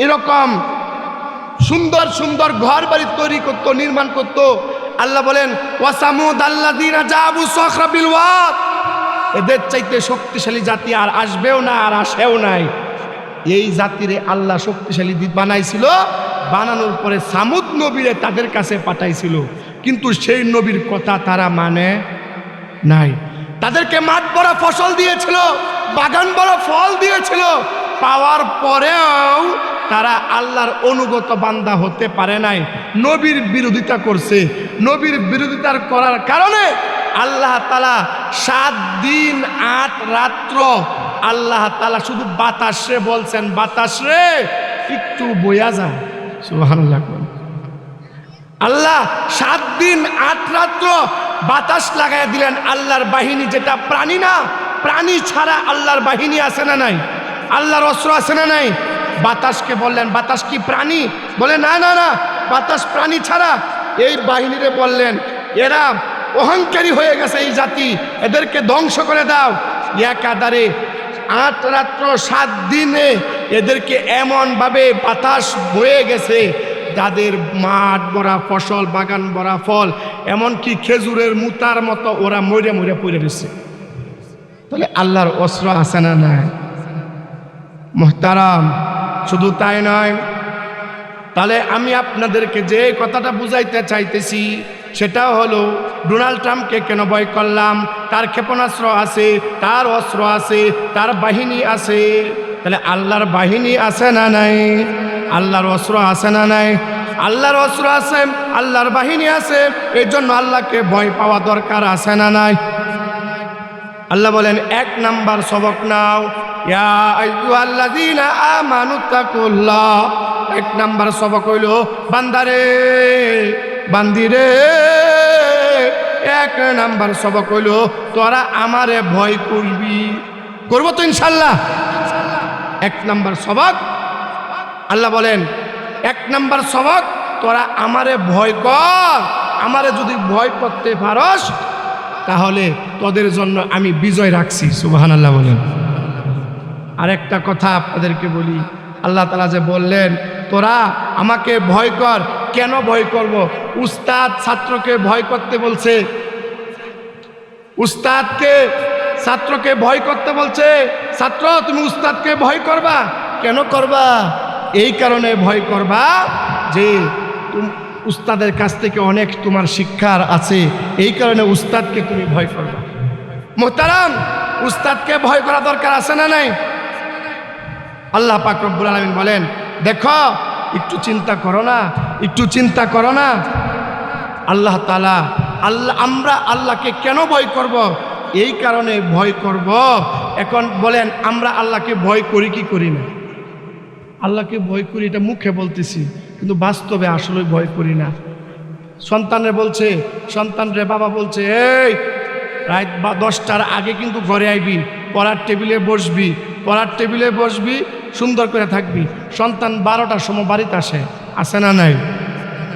এরকম সুন্দর সুন্দর ঘর বাড়ি তৈরি করতো, নির্মাণ করতো? আল্লাহ বলেন ওয়াসামুদ আল্লাযীনা জাবু সখরা বিল ওয়াদ, এদের চাইতে শক্তিশালী জাতি আর আসবেও না, আর আসেও নাই। এই জাতিরে আল্লাহ শক্তিশালী বানাইছিল, বানানোর পরে সামুদ নবীরে তাদের কাছে পাঠাইছিল, কিন্তু সেই নবীর কথা তারা মানে নাই। তাদেরকে মাঠ ভরা ফসল দিয়েছিল, বাগান ভরা ফল দিয়েছিল, পাওয়ার পরেও তারা আল্লাহর অনুগত বান্দা হতে পারে নাই, নবীর বিরোধিতা করছে। নবীর বিরোধিতার করার কারণে আল্লাহ তাআলা 7 দিন 8 রাত্র আল্লাহ তাআলা শুধু বাতাসে বলছেন, বাতাসে একটু বইয়া যায়। সুবহানাল্লাহ। আল্লাহ 7 দিন 8 রাত্র বাতাস লাগাই দিলেন। আল্লাহর বাহিনী, যেটা প্রাণী না, প্রাণী ছাড়া আল্লাহর বাহিনী আছে না নাই? আল্লাহর অস্ত্র আছে না নাই? বাতাসকে বললেন বাতাস কি প্রাণী? বলে না না না, বাতাস প্রাণী ছাড়া। এই বাহিনীরে বললেন এরা অহংকারী হয়ে গেছে, এই জাতি, এদেরকে ধ্বংস করে দাও। একাধারে 8 রাত্র 7 দিনে এদেরকে এমনভাবে বাতাস বয়ে গেছে, যাদের মাঠ ভরা ফসল, বাগান ভরা ফল, এমনকি খেজুরের মুতার মতো ওরা মরে মরে পড়ে রয়েছে। তাহলে আল্লাহর অস্ত্র আছে না নাই? মুহতারাম, শুধু তাই নয়, তাহলে আমি আপনাদেরকে যে কথাটা বুঝাইতে চাইতেছি সেটা হলো ডোনাল্ড ট্রাম্পকে কেন ভয় করলাম? তার ক্ষেপণাস্ত্র আছে, তার অস্ত্র আছে, তার বাহিনী আছে। তাহলে আল্লাহর বাহিনী আছে না নাই? আল্লাহর অস্ত্র আছে না নাই? আল্লাহর অস্ত্র আছে, আল্লাহর বাহিনী আছে, এই জন্য আল্লাহকে ভয় পাওয়া দরকার আছে না নাই? আল্লাহ বলেন 1 নাম্বার সবক নাও, ইয়া আইয়ুহাল্লাযীনা আমানুত্তাকুল্লাহ। 1 নাম্বার সবক হইল বান্দারে, বান্দিরে, এক নাম্বার সবক হইল তোরা আমারে ভয় করবি। করবো তো ইনশাল্লাহ? এক নাম্বার সবক আল্লাহ বলেন, এক নাম্বার সবক তোরা আমারে ভয় কর। আমারে যদি ভয় করতে পারস তাহলে তোদের জন্য আমি বিজয় রাখছি। সুবহানাল্লাহ বলেন। আরেকটা কথা আপনাদেরকে বলি, আল্লাহ তাআলা যে বললেন তোরা আমাকে ভয় কর, কেন ভয় করব? উস্তাদ ছাত্রকে ভয় করতে বলছে, উস্তাদকে ছাত্রকে ভয় করতে বলছে। ছাত্র তুমি উস্তাদকে ভয় করবা, কেন করবা? এই কারণে ভয় করবা যে উস্তাদের কাছ থেকে অনেক তোমার শিক্ষার আছে, এই কারণে উস্তাদকে তুমি ভয় করবা। মুহতারাম, উস্তাদকে ভয় করা দরকার আছে না নাই? আল্লাহ পাক রব্বুল আলামিন বলেন দেখো একটু চিন্তা করো না, একটু চিন্তা করো না। আল্লাহ তাআলা আমরা আল্লাহকে কেন ভয় করব? এই কারণে ভয় করব। এখন বলেন আমরা আল্লাহকে ভয় করি কি করি না? আল্লাহকে ভয় করি, এটা মুখে বলতেছি, কিন্তু বাস্তবে আসলে ভয় করি না। সন্তানরে বলছে, সন্তানরে বাবা বলছে এই রাত 10টার আগে কিন্তু ঘরে আইবি, পড়ার টেবিলে বসবি, পড়ার টেবিলে বসবি, সুন্দর করে থাকবি। সন্তান 12টার সময় বাড়িতে আসে না নাই?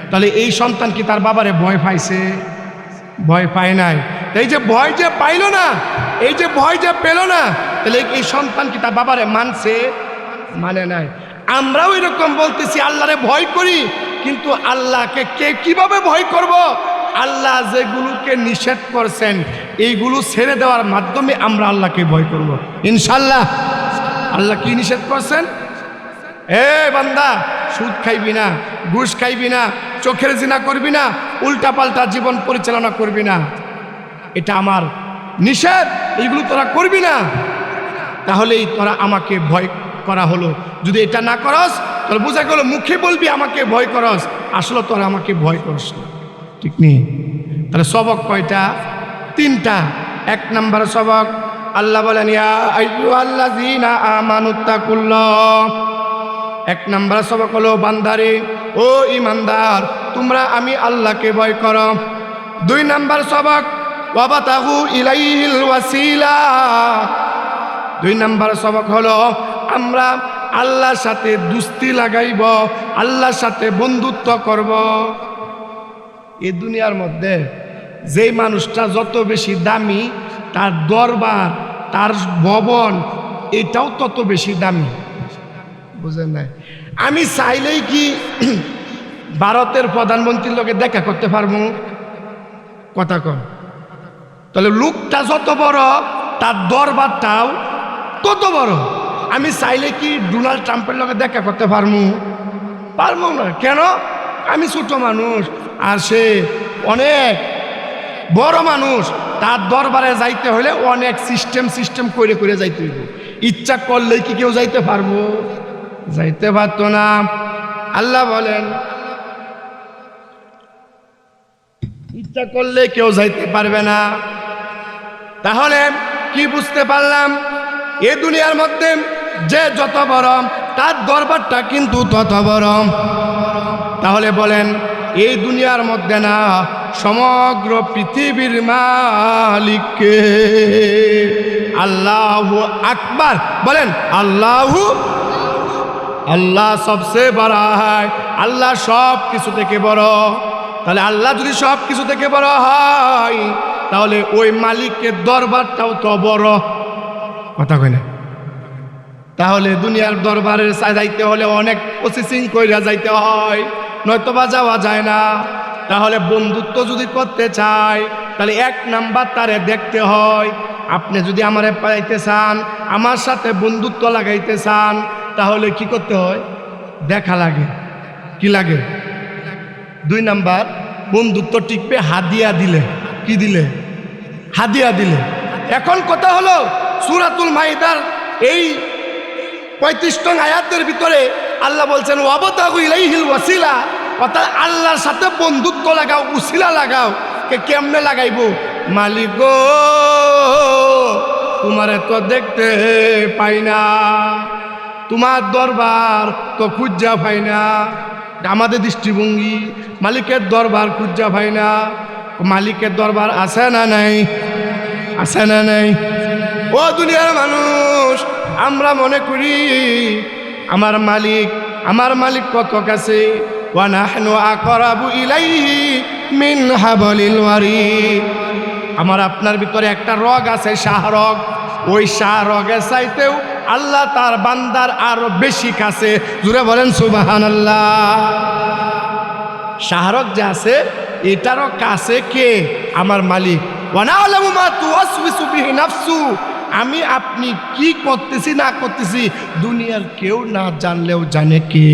তাহলে এই সন্তান কি তার বাবারে ভয় পাইছে? ভয় পায় নাই। এই যে ভয় যে পাইল না, এই যে ভয় যে পেল না, তাহলে এই সন্তান কি তার বাবারে মানছে? মানে নাই। আমরাও এরকম বলতেছি আল্লাহরে ভয় করি, কিন্তু আল্লাহকে কে কিভাবে ভয় করব? আল্লাহ যেগুলোকে নিষেধ করছেন এইগুলো ছেড়ে দেওয়ার মাধ্যমে আমরা আল্লাহকে ভয় করব ইনশাল্লাহ। আল্লাহ কি নিষেধ করছেন? এ বান্দা, সুদ খাইবি না, ঘুষ খাইবি না, চোখের জিনা করবি না, উল্টাপাল্টা জীবন পরিচালনা করবি না, এটা আমার নিষেধ, এইগুলো তোরা করবি না। তাহলেই তোরা আমাকে ভয় করা হলো। যদি এটা না করস তাহলে বোঝা গেল মুখে বলবি আমাকে ভয় করস, আসলে তোরা আমাকে ভয় করস না। ঠিক নেই? তাহলে সবক কয়টা? 3টা। এক নাম্বার সবক আল্লাহ বলেন ইয়া আইয়ুহাল্লাযীনা আমানুত্তাকুল্লাহ। এক নাম্বার সবক হলো বান্দারে, ও ইমানদার তোমরা আমি আল্লাহকে ভয় করো। 2 নাম্বার সবক ওয়াবাতাগু ইলাইহিল ওয়াসিলা। 2 নাম্বার সবক হলো আমরা আল্লাহর সাথে দুস্তি লাগাইব, আল্লাহর সাথে বন্ধুত্ব করব। এই দুনিয়ার মধ্যে যে মানুষটা যত বেশি দামি, তার দরবার, তার ভবন এটাও তত বেশি দামি। বুঝেন নাই? আমি চাইলেই কি ভারতের প্রধানমন্ত্রীর লোকে দেখা করতে পারবো? কথা কন। তাহলে লোকটা যত বড় তার দরবারটাও তত বড়। আমি চাইলে কি ডোনাল্ড ট্রাম্পের লোকে দেখা করতে পারবো? পারবো না। কেন? আমি ছোট মানুষ আর সে অনেক বড় মানুষ। তার দরবারে যাইতে হলে অনেক সিস্টেম করে করে যাইতে হইব। ইচ্ছা করলেই কি কেউ যাইতে পারবো? যাইতে পারতো না। আল্লাহ বলেন ইচ্ছা করলে কেউ যাইতে পারবে না। তাহলে কি বুঝতে পারলাম? এ দুনিয়ার মধ্যে যে যত বড় তার দরবারটা কিন্তু তত বড়। তাহলে বলেন এই দুনিয়ার মধ্যে না সমগ্র পৃথিবীর মালিককে? আল্লাহু আকবার বলেন। আল্লাহ সবচেয়ে বড় হয়, আল্লাহ সব কিছু থেকে বড়। তাহলে আল্লাহ যদি সব কিছু থেকে বড় হয় তাহলে ওই মালিকের দরবারটাও তো বড়। কথা কই না? তাহলে দুনিয়ার দরবারে যাইতে হলে অনেক প্রসেসিং কইরা যাইতে হয়, নয়তোবা যাওয়া যায় না। তাহলে বন্ধুত্ব যদি করতে চাই তাহলে 1 নাম্বার তারে দেখতে হয়। আপনি যদি আমারে পাইতে চান, আমার সাথে বন্ধুত্ব লাগাইতে চান, তাহলে কি করতে হয়? দেখা লাগে। কি লাগে? 2 নাম্বার বন্ধুত্ব টিকবে হাদিয়া দিলে। কি দিলে? হাদিয়া দিলে। এখন কথা হলো সূরাতুল মাইদার এই 35 নং আয়াতের ভিতরে আল্লাহ বলছেন ওয়াবতাগু ইলাইহিল ওয়াসিলা, অর্থাৎ আল্লাহর সাথে বন্ধুত্ব লাগাও, উসিলা লাগাও। কেমনে লাগাইবো? মালিক গো তোমারে তো দেখতে পাই না, তোমার দরবার তো খুঁজা পাই না। আমাদের দৃষ্টিভঙ্গি মালিকের দরবার খুঁজা পাই না। মালিকের দরবার আছে না নাই? আছে না নাই? ও দুনিয়ার মানুষ, আমরা মনে করি আমার মালিক কত কাছে। ওয়া নাহনু আকরাবু ইলাইহি মিন হাবলিল ওয়ারিদ। আমার আপনার ভিতরে একটা রগ আছে, শাহরগ। ওই শাহরগের চাইতেও আল্লাহ তার বান্দার আরো বেশি কাছে। জুড়ে বলেন সুবহানাল্লাহ। শাহরগ যে আছে এটারও কাছে কে? আমার মালিক। ওয়া না'লামু মা তুওয়াসওয়িসু বিহি নাফসু। আমি আপনি কি করতেছি না করতেছি দুনিয়ার কেউ না জানলেও জানে কে?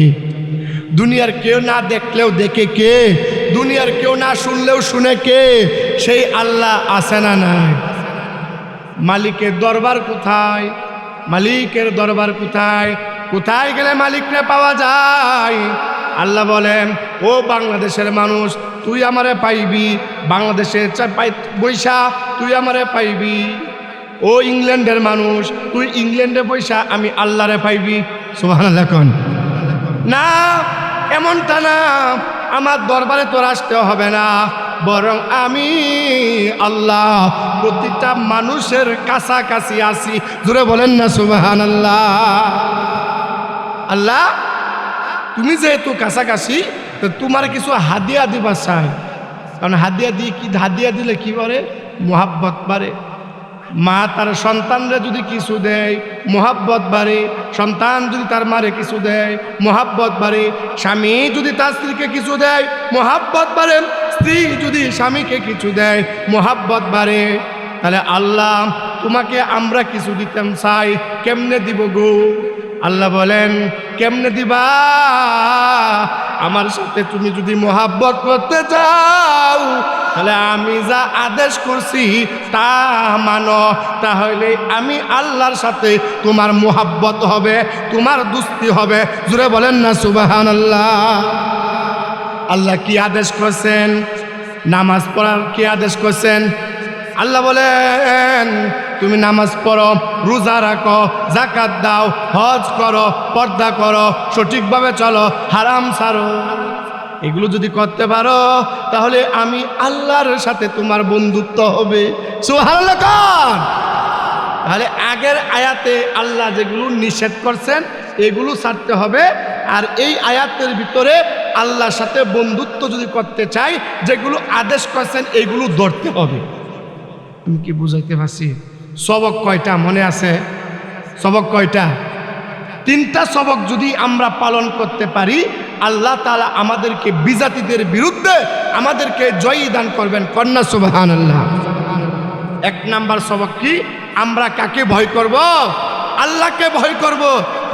দুনিয়ার কেউ না দেখলেও দেখে কে? দুনিয়ার কেউ না শুনলেও শুনে কে? সেই আল্লাহ আছে না নাই? মালিকের দরবার কোথায়? মালিকের দরবার কোথায়? কোথায় গেলে মালিককে পাওয়া যায়? আল্লাহ বলেন, ও বাংলাদেশের মানুষ, তুই আমারে পাইবি। বাংলাদেশের বৈশা তুই আমারে পাইবি। ও ইংল্যান্ডের মানুষ, তুই ইংল্যান্ডে বৈশা আমি আল্লাহরে পাইবি। সুবহানাল্লাহ কোন না, এমনটা না। আমার দরবারে তোর আসতে হবে না, বরং আমি আল্লাহ প্রতিটা মানুষের কাছাকাছি আছি। জোরে বলেন না সুবহানাল্লাহ। আল্লাহ তুমি যেহেতু কাছাকাছি, তো তোমার কিছু হাদিয়া দিবা চাই। কারণ হাদিয়া দিলে কি করে? মোহাব্বত বাড়ে। মা তার সন্তানরে যদি কিছু দেয় মোহাব্বত বাড়ে। সন্তান যদি তার মারে কিছু দেয় মোহাব্বত বাড়ে। স্বামী যদি তার স্ত্রীকে কিছু দেয় মোহাব্বত বাড়ে। স্ত্রী যদি স্বামীকে কিছু দেয় মোহাব্বত বাড়ে। তাহলে আল্লাহ তোমাকে আমরা কিছু দিতাম চাই, কেমনে দিব গো? আল্লাহ বলেন, কেমনে দিবা? আমার সাথে তুমি যদি মোহাব্বত করতে চাও, তাহলে আমি যা আদেশ করছি তা মানো। তাহলে আমি আল্লাহর সাথে তোমার মোহাব্বত হবে, তোমার দুস্তি হবে। জুড়ে বলেন না সুবহানাল্লাহ। আল্লাহ কি আদেশ করছেন? নামাজ পড়ার কি আদেশ করছেন? আল্লাহ বলেন, তুমি নামাজ পড়ো, রোজা রাখো, যাকাত দাও, হজ করো, পর্দা করো, সঠিকভাবে চলো, হারাম ছাড়ো। এগুলো যদি করতে পারো তাহলে আমি আল্লাহর সাথে তোমার বন্ধুত্ব হবে। সুবহানাল্লাহ। তাহলে আগের আয়াতে আল্লাহ যেগুলো নিষেধ করছেন এগুলো ছাড়তে হবে। আর এই আয়াতের ভিতরে আল্লাহর সাথে বন্ধুত্ব যদি করতে চাই, যেগুলো আদেশ করছেন এইগুলো ধরতে হবে। আমি কি বুঝাইতে পারছি? সবক কয়টা মনে আছে? সবক কয়টা? 3টা সবক যদি আমরা পালন করতে পারি, আল্লাহ তাআলা আমাদেরকে বিজাতিদের বিরুদ্ধে আমাদেরকে জয়ী দান করবেন। কন্যা সুবহানাল্লাহ। 1 নাম্বার সবক কি? আমরা কাকে ভয় করব? আল্লাহকে ভয় করব।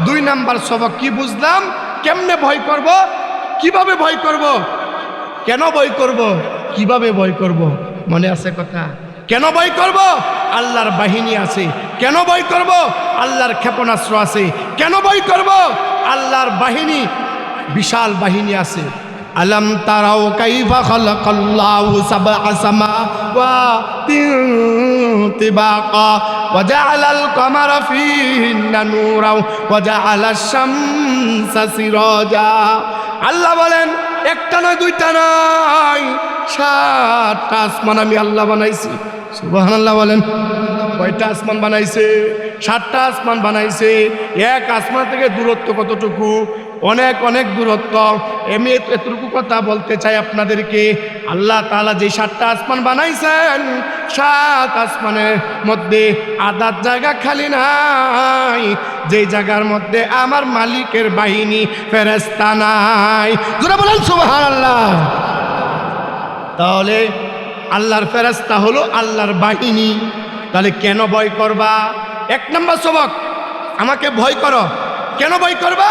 2 নাম্বার সবক কি বুঝলাম? কেমনে ভয় করব? কিভাবে ভয় করব? কেন ভয় করব? কিভাবে ভয় করব? মনে আছে কথা? কেন ভয় করব? আল্লাহর বাহিনী আছে। কেন ভয় করব? আল্লাহর ক্ষেপণাস্ত্র আছে। কেন ভয় করব? আল্লাহর বাহিনী, বিশাল বাহিনী আছে। আলম তারাও কাইফা খালাকাল্লাহু সাবআ সামাওয়াতিন তিবাকা ওয়া জাআলাল কামারা ফিহিন্না নূরাও ওয়া জাআলাশ শামসা সিরাজা। আল্লাহ বলেন, একটা নয়, 2টা নয়, 7টা আসমান আমি আল্লাহ বানাইছি। সুবহানাল্লাহ বলেন। কয়টা আসমান বানাইছে? 7টা আসমান বানাইছে। এক আসমান থেকে দূরত্ব কতটুকু? অনেক অনেক দূরত্ব। আমি এতটুকু কথা বলতে চাই আপনাদেরকে। আল্লাহ তাআলা যে 7টা আসমান বানাইছেন, 7 আসমানের মধ্যে আধার জায়গা খালি নাই, যে জায়গার মধ্যে আমার মালিকের বাহিনী ফেরেশতা নাই। যারা বলেন সুবহানাল্লাহ। তাহলে আল্লাহর ফেরেশতা হলো আল্লাহর বাহিনী। তাহলে কেন ভয় করবা? 1 নম্বর সবক, আমাকে ভয় করো। কেন ভয় করবা?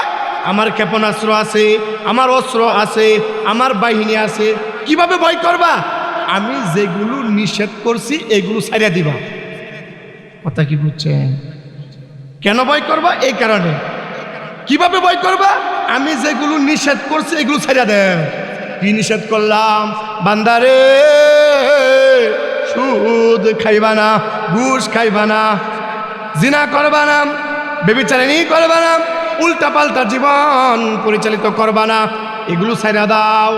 আমার ক্ষেপণাস্ত্র আছে, আমার অস্ত্র আছে, আমার বাহিনী আছে। কিভাবে ভয় করবা? আমি যেগুলো নিষেধ করছি এগুলো ছাড়িয়ে দিবা। কথা কি বুঝছেন? কেন ভয় করবা? এই কারণে। কিভাবে ভয় করবা? আমি যেগুলো নিষেধ করছি এগুলো ছাড়িয়ে দেন। কি নিষেধ করলাম? বান্দারে, সুদ খাইবা না, ঘুষ খাইবা না, জিনা করবা না, ব্যভিচারিণী করবা না, উল্টা পাল্টা জীবন পরিচালিত করবা না, এগুলো ছাইড়া দাও।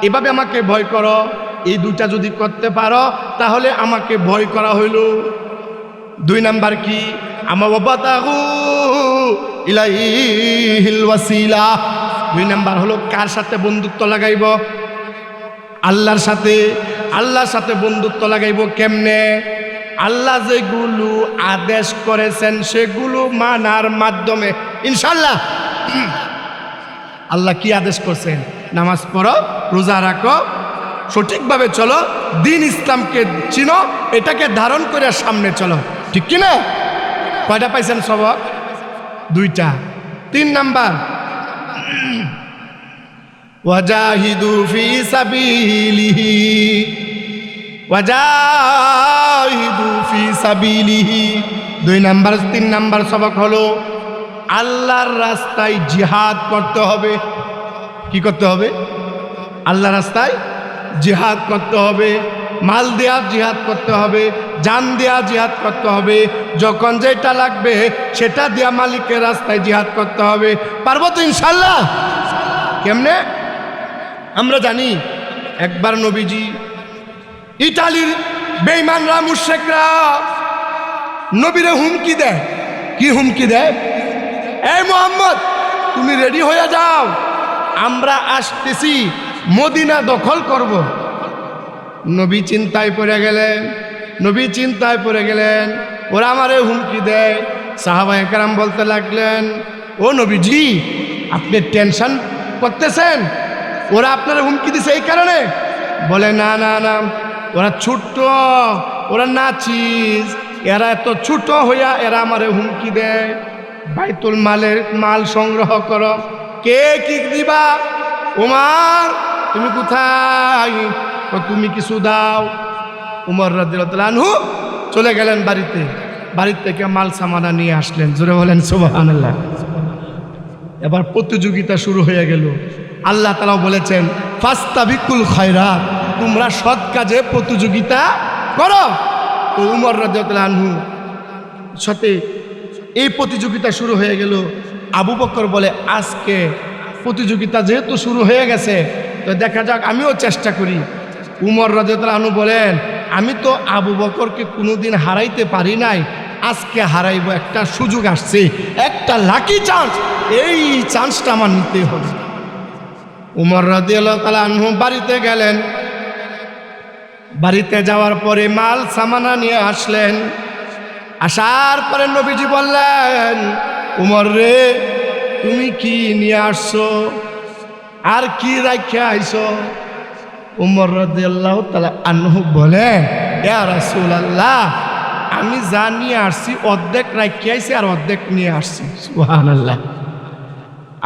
এভাবে আমাকে ভয় করো। এই দুইটা যদি করতে পারো তাহলে আমাকে ভয় করা হইল। 2 নাম্বার কি? আমা ওয়াবাতাগু ইলাইহিল ওয়াসিলা। 2 নাম্বার হলো কার সাথে বন্ধুত্ব লাগাইব? আল্লাহর সাথে। আল্লাহর সাথে বন্ধুত্ব লাগাইব কেমনে? আল্লাহ যেগুলো আদেশ করেছেন সেগুলো মানার মাধ্যমে ইনশাআল্লাহ। আল্লাহ কি আদেশ করছেন? নামাজ পড়ো, রোজা রাখো, সঠিকভাবে চলো, দিন ইসলামকে চিনো, এটাকে ধারণ করে সামনে চলো, ঠিক কি না? কয়টা পাইছেন সবক? 2টা। 3 নাম্বার ওয়াজাহিদু ফি সাবিলিহি, ওয়াজাহিদু ফি সাবিলিহি। 2 নাম্বার 3 নাম্বার সবক হলো আল্লাহর রাস্তায় জিহাদ করতে হবে। কি করতে হবে? আল্লাহর রাস্তায় জিহাদ করতে হবে। মাল দেয়া জিহাদ করতে হবে, জান দেয়া জিহাদ করতে হবে, যখন যেটা লাগবে সেটা দেয়া মালিকের রাস্তায় জিহাদ করতে হবে। পারবো তো ইনশাআল্লাহ? কেমনে? আমরা জানি একবার নবীজি ইতালির বেঈমানরা মুশরিকরা নবীরে হুমকি দেয়। কি হুমকি দেয়? এই মুহাম্মদ তুমি রেডি হয়ে যাও, আমরা আসতেছি, মদিনা দখল করব। নবী চিন্তায় পড়ে গেলেন। নবী চিন্তায় পড়ে গেলেন, ওরা আমারে হুমকি দেয়। সাহাবায়ে কেরাম বলতে লাগলেন, ও নবীজি আপনি টেনশন করতেছেন, ওরা আপনার হুমকি দিছে এই কারণে? বলে না না না, ওরা ছোট্ট, ওরা নাচিস, এরা এত ছোট হইয়া এরা আমারে হুমকি দেয়। বাইতুল মালের মাল সংগ্রহ করো। কে কি দিবা? উমর তুমি কোথায়? তুমি কিছু দাও। উমর রাদিয়াল্লাহু আনহু চলে গেলেন বাড়িতে। বাড়ির থেকে মাল সামানা নিয়ে আসলেন। জোরে বলেন সুবহানাল্লাহ। এবার প্রতিযোগিতা শুরু হয়ে গেল। আল্লাহ তাআলা বলেছেন ফাস্তাবিকুল খায়রাত, তোমরা সৎ কাজে প্রতিযোগিতা করো। তো উমর রাদিয়াল্লাহু আনহু সাথে এই প্রতিযোগিতা শুরু হয়ে গেল। আবু বকর বলে আজকে প্রতিযোগিতা যেহেতু শুরু হয়ে গেছে তো দেখা যাক আমিও চেষ্টা করি। উমর রাদিয়াল্লাহু আনহু বলেন আমি তো আবু বকরকে কোনোদিন হারাইতে পারি নাই, আজকে হারাইব, একটা সুযোগ আসছে, একটা লাকি চান্স, এই চান্সটা আমার নিতে হবে। উমর রাদিয়াল্লাহু তাআলা আনহু বাড়িতে গেলেন। বাড়িতে যাওয়ার পরে মাল সামানা নিয়ে আসলেন। আসার পরে নবীজি বললেন উমর রে তুমি কি নিয়ে আসছো আর কি রাখে আইছো? উমর রাদিয়াল্লাহু তাআলা আনহু বলেন ইয়া রাসূলুল্লাহ আমি যা নিয়ে আসছি অর্ধেক রাখে আইছি আর অর্ধেক নিয়ে আসছি। সুবহানাল্লাহ।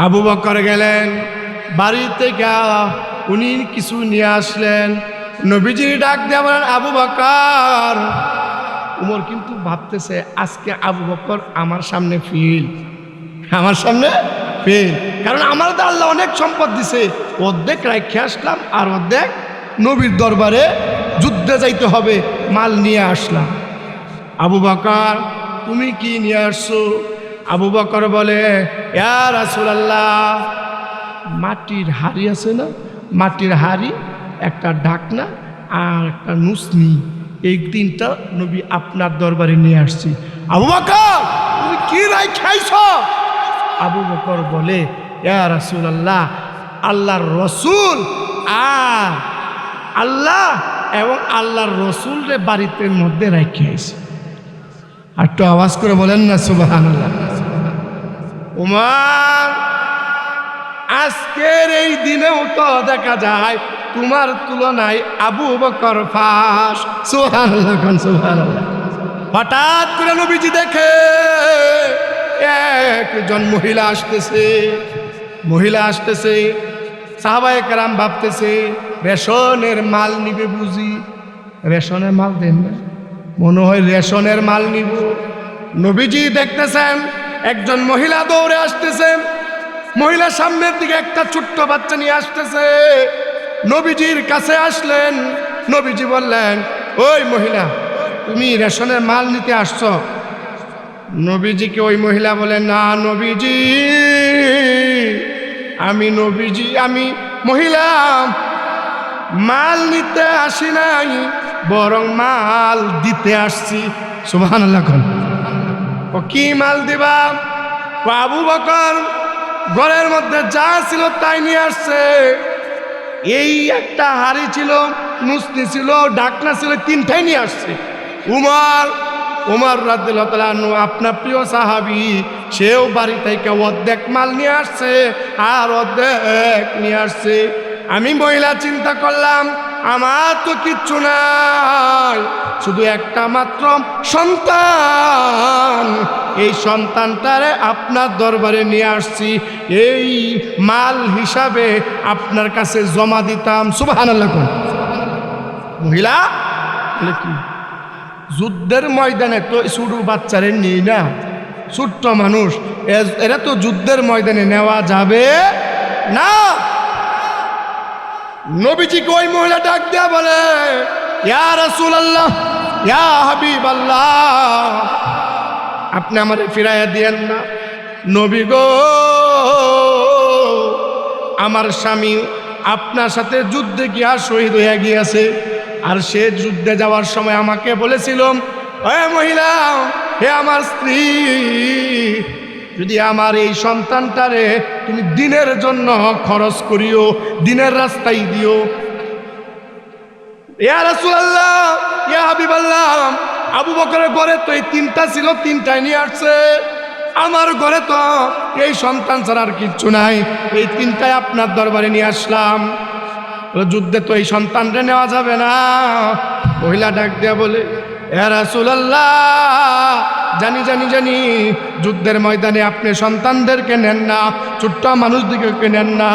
আবু বকর গেলেন বাড়িতে, উনি কিছু নিয়ে আসলেন। নবীজি ডাক দিয়ে বলেন আবু বকর। উমর কিন্তু ভাবতেছে আজকে আবু বকর আমার সামনে ফেল, আমার সামনে ফেল, কারণ আমার তো আল্লাহ অনেক সম্পদ দিছে, অর্ধেক রাখে আসলাম আর অর্ধেক নবীর দরবারে যুদ্ধে যাইতে হবে, মাল নিয়ে আসলাম। আবু বকর তুমি কি নিয়ে আসছো? আবু বকর বলে ইয়া রাসূলুল্লাহ মাটির হাড়ি আছে না, মাটির হাড়ি, একটা ঢাকনা আর একটা নুসনি, এই 3টা নবী আপনার দরবারে নিয়ে আসছি। আবু বকর তুমি কি রাই খাইছ? আবু বকর বলে ইয়া রাসূলুল্লাহ আল্লাহর রসুল আর আল্লাহ এবং আল্লাহর রসুলরে বাড়িতে মধ্যে রেখে আইছে। আর একটু আওয়াজ করে বলেন না সুবহানাল্লাহ। উমর আজকের এই দিনেও তো দেখা যায় তোমার তুলনায় আবু বকর ফাঁস। সুবহানাল্লাহ, সুবহানাল্লাহ। হঠাৎ করে নবীজি দেখে একজন মহিলা আসতেছে, মহিলা আসতেছে। সাহাবায়ে কেরাম ভাবতেছে রেশনের মাল নিবে বুঝি, রেশনের মাল দেন না, মনে হয় রেশনের মাল নিব। নবীজি দেখতেছেন একজন মহিলা দৌড়ে আসতেছে, মহিলা সামনের দিকে একটা ছোট্ট বাচ্চা নিয়ে আসতেছে। নবীজির কাছে আসলেন, নবীজি বললেন ওই মহিলা তুমি রেশনের মাল নিতে আসছো? নবীজিকে ওই মহিলা বলেন না নবীজি আমি নবীজি আমি মহিলা, মাল নিতে আসি নাই, বরং মাল দিতে আসছি। সুবহানাল্লাহ। ও কি মাল দিবা? আবু বকর ঘরের মধ্যে যা ছিল তাই নিয়ে আসছে। এই একটা হাড়ি ছিল, নুসনি ছিল, ঢাকনা ছিল, তিনটাই নিয়ে আসছে। উমর রাদিয়াল্লাহু তাআলা আনহু, আপনার প্রিয় সাহাবী, সেও বাড়ি থেকে অর্ধেক মাল নিয়ে আসছে আর অর্ধেক নিয়ে আসছে। আমি মহিলা চিন্তা করলাম, আমার তো কিচ্ছু নাই, শুধু একটা মাত্র সন্তান। এই সন্তানটারে আপনার দরবারে নিয়ে আসছি, এই মাল হিসাবে আপনার কাছে জমা দিতাম। সুবহানাল্লাহ। মহিলা বলে কি, যুদ্ধের ময়দানে তো ছোট বাচ্চারে নিই না, ছোট্ট মানুষ, এরা তো যুদ্ধের ময়দানে নেওয়া যাবে না। নবীজিকে ওই মহিলা ডাক দেয়া বলে, ইয়া রাসূলুল্লাহ, ইয়া হাবিবাল্লাহ, আপনি আমারে ফিরাইয়া দিয়েন না। নবী গো, আমার স্বামী আপনার সাথে যুদ্ধে গিয়া শহীদ হইয়া গিয়েছে, আর সে যুদ্ধে যাওয়ার সময় আমাকে বলেছিল, হে মহিলা, হে আমার স্ত্রী, যদি আমার এই সন্তানটারে তুমি দিনের জন্য খরচ করিও, দিনের রাস্তায় দিও। ইয়া রাসূলুল্লাহ, ইয়া হাবিবাল্লাহ, আবু বকরের ঘরে তো এই তিনটা ছিল, তিনটাই নিয়ে আসছে। আমার ঘরে তো এই সন্তান ছাড়া আর কিচ্ছু নাই, এই তিনটাই আপনার দরবারে নিয়ে আসলাম। যুদ্ধে তো এই সন্তানটা নেওয়া যাবে না। মহিলা ডাক দেয়া বলে, ইয়া রাসূলুল্লাহ, জানি জানি জানি যুদ্ধের ময়দানে আপনি সন্তানদেরকে নেন না, ছোট্ট মানুষদেরকে নেন না,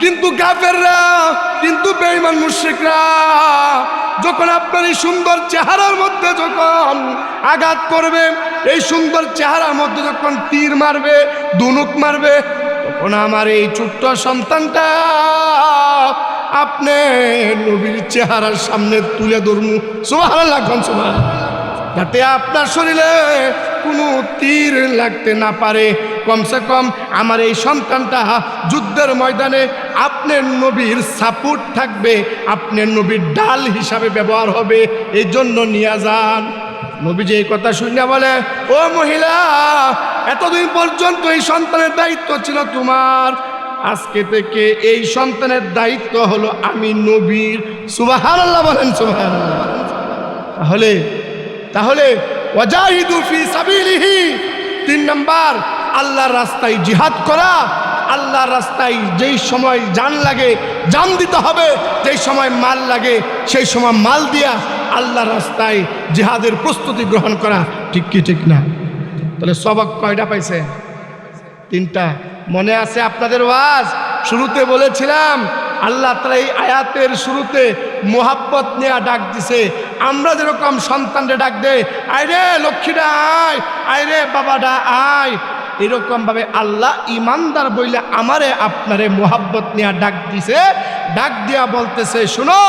কিন্তু কাফেররা, কিন্তু বেঈমান মুশরিকরা যখন আপনার এই সুন্দর চেহারার মধ্যে যখন আঘাত করবে, এই সুন্দর চেহারার মধ্যে যখন তীর মারবে, ধনুক মারবে, তখন আমার এই ছোট্ট সন্তানটা আপনি নবীর চেহারার সামনে তুলে ধরমু। সুবহানাল্লাহ, সুবহানাল্লাহ। যাতে আপনার শরীরে কোনো তীর লাগতে না পারে, কমসে কম আমার এই সন্তানটা যুদ্ধের ময়দানে আপনার নবীর সাপোর্ট থাকবে, আপনার নবীর ডাল হিসাবে ব্যবহার হবে, এই জন্য নিয়ে যান। নবীজি এই কথা শুনে বলে, ও মহিলা, এতদিন পর্যন্ত এই সন্তানের দায়িত্ব ছিল তোমার, আজকে থেকে এই সন্তানের দায়িত্ব হলো আমি নবীর। সুবহানাল্লাহ বলেন, সুবহানাল্লাহ। তাহলে ওয়াজাহিদু ফি সাবিলিহি, 3 নাম্বার আল্লাহর রাস্তায় জিহাদ করা। আল্লাহর রাস্তায় যেই সময় জান লাগে জান দিতে হবে, যেই সময় মাল লাগে সেই সময় মাল দিয়া আল্লাহর রাস্তায় জিহাদের প্রস্তুতি গ্রহণ করা। ঠিক কি ঠিক না? তাহলে সবক কয়টা পাইছে? 3টা। মনে আছে আপনাদের ওয়াজ শুরুতে বলেছিলাম, আল্লাহ তাআলা এই আয়াতের শুরুতে মোহাব্বত নেয়া ডাক দিছে। আমরা যেরকম সন্তানরে ডাক দেয়, আয়রে লক্ষ্মীটা আয়, আয়রে বাবাটা আয়, এরকম ভাবে আল্লাহ ইমানদার বইলে আমারে আপনারে মোহাব্বত নেয়া ডাক দিছে। ডাক দিয়া বলতেছে, শোনো,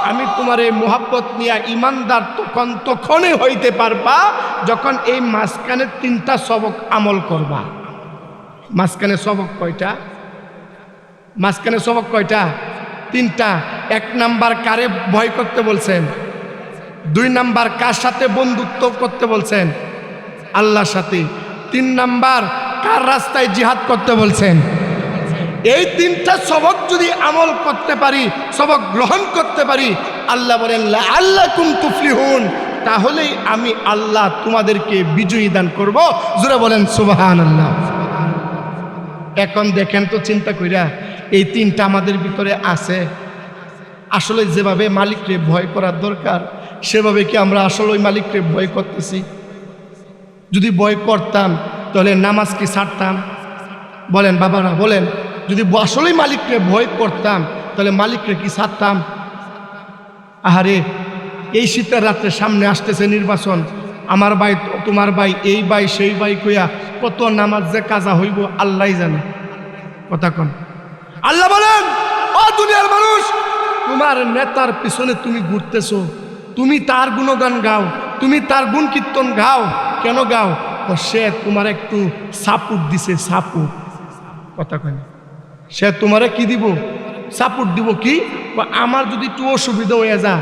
আমি তোমার এই মোহাব্বত নিয়া ইমানদার তখনই হইতে পারবা যখন এই মাঝখানে 3টা সবক আমল করবা। মাঝখানে সবক কয়টা? মাঝখানে সবক কয়টা? 3টা। 1 নাম্বার কারে ভয় করতে বলছেন? 2 নাম্বার কার সাথে বন্ধুত্ব করতে বলছেন? আল্লাহর সাথে। 3 নাম্বার কার রাস্তায় জিহাদ করতে বলছেন? এই 3টা সবক যদি আমল করতে পারি, সবক গ্রহণ করতে পারি, আল্লাহ বলেন লাআল্লাকুম তুফলিহুন, তাহলেই আমি আল্লাহ তোমাদেরকে বিজয়ী দান করব। জোরে বলেন সুবহানাল্লাহ। এখন দেখেন তো চিন্তা কইরা, এই 3টা আমাদের ভিতরে আছে। আসলে যেভাবে মালিককে ভয় করার দরকার, সেভাবে কি আমরা আসলে ওই মালিককে ভয় করতেছি? যদি ভয় করতাম তাহলে নামাজ কি ছাড়তাম? বলেন বাবারা, বলেন, যদি আসলেই মালিককে ভয় করতাম তাহলে মালিককে কি ছাড়তাম? আহারে, এই শীতের রাত্রে সামনে আসতেছে নির্বাচন, আমার ভাই তোমার ভাই, এই ভাই সেই ভাই কইয়া কত নামাজ যে কাজা হইব আল্লাহই জানে। কথা কন। আল্লাহ বলেন, ও দুনিয়ার মানুষ, তোমার নেতার পিছনে তুমি ঘুরতেছো, তুমি তার গুণগান গাও, তুমি তার গুণ কীর্তন গাও, কেন গাও? সে তোমার একটু সাপোর্ট দিছে, সাপোর্ট। কথা কন। সে তোমারে কি দিব? সাপোর্ট দিব কি, আমার যদি একটু অসুবিধা হয়ে যা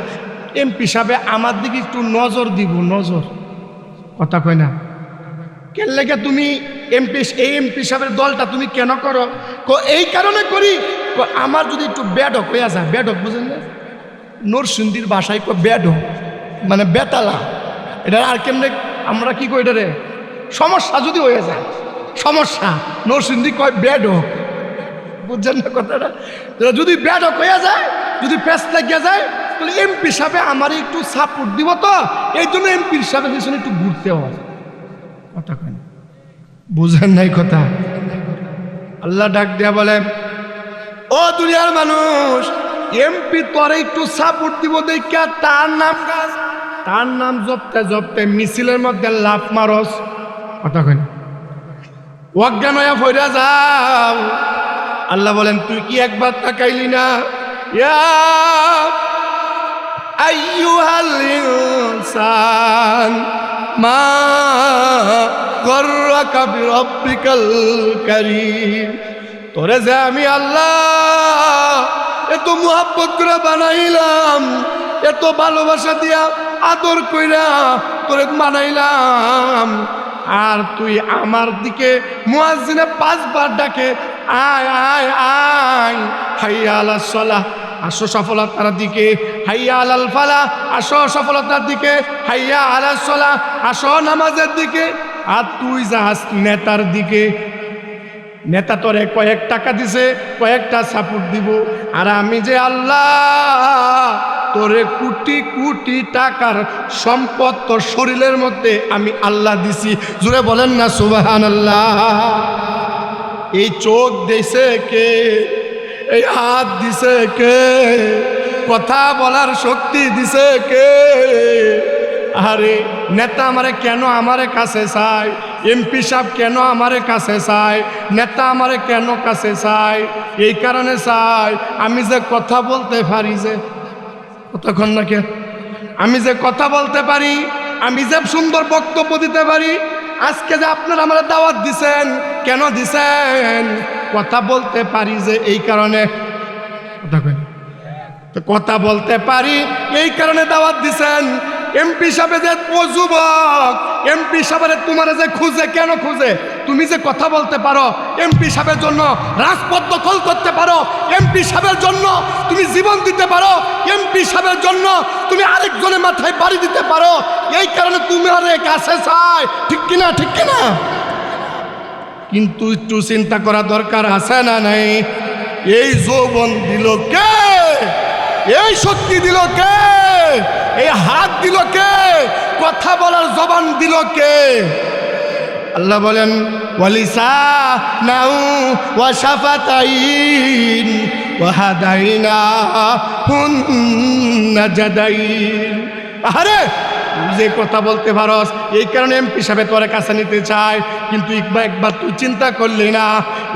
এমপি সাহেব আমার দিকে একটু নজর দিব, নজর। কথা কয় না কেন লেগে তুমি এই এমপি সাহেবের দলটা তুমি কেন করো? এই কারণে করি, আমার যদি একটু ব্যাডক হয়ে যায়, ব্যাডক বুঝেন না, নরসিংদীর ভাষায় ব্যাডক মানে বেতালা, এটা আর কেমনে আমরা কি কই, এটা রে সমস্যা যদি হয়ে যায়, সমস্যা নরসিংদী কয় ব্যাডক, বুঝছেন না কথাটা? যদি ব্যাডক হয়ে যায়, যদি পেস লাগিয়ে যায়, তাহলে এমপি সাহেব আমার একটু সাপোর্ট দিব, তো এই জন্য এমপি সাহেবের পিছনে একটু ঘুরতে হয়। কথা কেন বুঝেন নাই কথা? আল্লাহ ডাক দিয়া বলে, ও দুনিয়ার মানুষ, এমপি তোরে একটু সাপোর্ট দিব দেখা তার নাম গাছ, তার নাম জপতে জপতে মিছিলের মধ্যে লাফ মারস। কথা কেন অজ্ঞান হয়ে ফইরা যাও। আল্লাহ বলেন, তুই কি একবার তাকাইলি না? ইয়া আইয়ুহাল ইনসান মা গররাকা বিরব্বিকাল কারীম, তোরে যে আমি আল্লাহ এত মুহাব্বত করে বানাইলাম, এত ভালোবাসা দিয়া আদর কইরা তোরে বানাইলাম, আর তুই আমার দিকে মুয়াজ্জিনে 5 বার ডাকে, আয় আয় আয়, হাইয়া আলাস সালাহ, আসো সফলতার দিকে, হাইয়া আলাল ফালাহ, আসো সফলতার দিকে, হাইয়া আলাস সালাহ, আসো নামাজের দিকে, আর তুই যাস নেতার দিকে। নেতা তোরে কয়েক টাকা দিছে, কয়েকটা সাপোর্ট দিব, আর আমি যে আল্লাহ তোরে কোটি কোটি টাকার সম্পদ তোর শরীরের মধ্যে আমি আল্লাহ দিছি। জুড়ে বলেন না সুবহানাল্লাহ। এই চোখ দিছে কে? এই হাত দিছে কে? কথা বলার শক্তি দিছে কে? আরে নেতা আমারে কেন আমারে কাছে চায়? এমপি সাহেব কেন আমারে কাছে চায়? নেতা আমারে কেন কাছে চায়? এই কারণে চায় আমি যে কথা বলতে পারি, যে কতক্ষণ না কে আমি যে কথা বলতে পারি, আমি যে সুন্দর বক্তব্য দিতে পারি। আজকে যে আপনারা আমার দাওয়াত দিছেন, কেন দিছেন? কথা বলতে পারি যে এই কারণে। কথা বলতে পারি এই কারণে দাওয়াত দিছেন। এমপি সাহেব যে ও যুবক, এমপি সাহেবের তোমার যে খুঁজে, কেন খুঁজে? তুমি যে কথা বলতে পারো, এমপি সাহেবের জন্য রাজপথ দখল করতে পারো, এমপি সাহেবের জন্য তুমি জীবন দিতে পারো, এমপি সাহেবের জন্য তুমি আরেকজনের মাথায় বাড়ি দিতে পারো, এই কারণে তুমি আর কাছে চাই। ঠিক কিনা? ঠিক কিনা? কিন্তু একটু চিন্তা করা দরকার আছে না নাই? এই যৌবন দিল কে? এই শক্তি দিল কে? এই হাত দিল কে? কথা বলার জবান দিল কে? আল্লাহ বলেন, ওয়ালিসানাহু ওয়া শাফাতাইন ওয়া হাদাইনাহুন নাজদাইন। আরে যে কথা বলতে পারস, এই কারণে এমপি সাহেব তোর কাছে নিতে চায়। কিন্তু একবার তুই চিন্তা করলি না?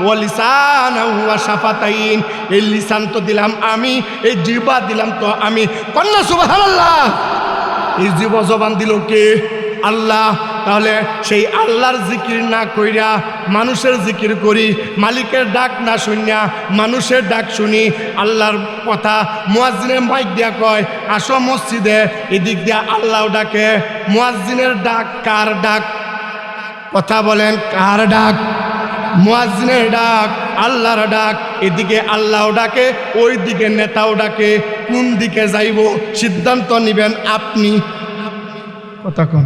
ওয়ালিসানাহু ওয়া শাফাতাইন, এই লিসান তো দিলাম আমি, এই জিহ্বা দিলাম তো আমি। কন্যা সুবহানাল্লাহ। এই জিহ্বা জবান দিল কে? আল্লাহ। তাহলে সেই আল্লাহর জিকির না কইরা মানুষের জিকির করি, মালিকের ডাক না শুনিয়া মানুষের ডাক শুনি। আল্লাহর কথা মুয়াজ্জিনের মাইক দিয়া কয়, আসো মসজিদে, এদিক দিয়া আল্লাহ ডাকে। মুয়াজ্জিনের ডাক কার ডাক? কথা বলেন, কার ডাক? মুয়াজ্জিনের ডাক, আল্লাহর ডাক। এদিকে আল্লাহ ডাকে, ওই দিকে নেতাও ডাকে। কোন দিকে যাইব সিদ্ধান্ত নিবেন আপনি। কথা কন,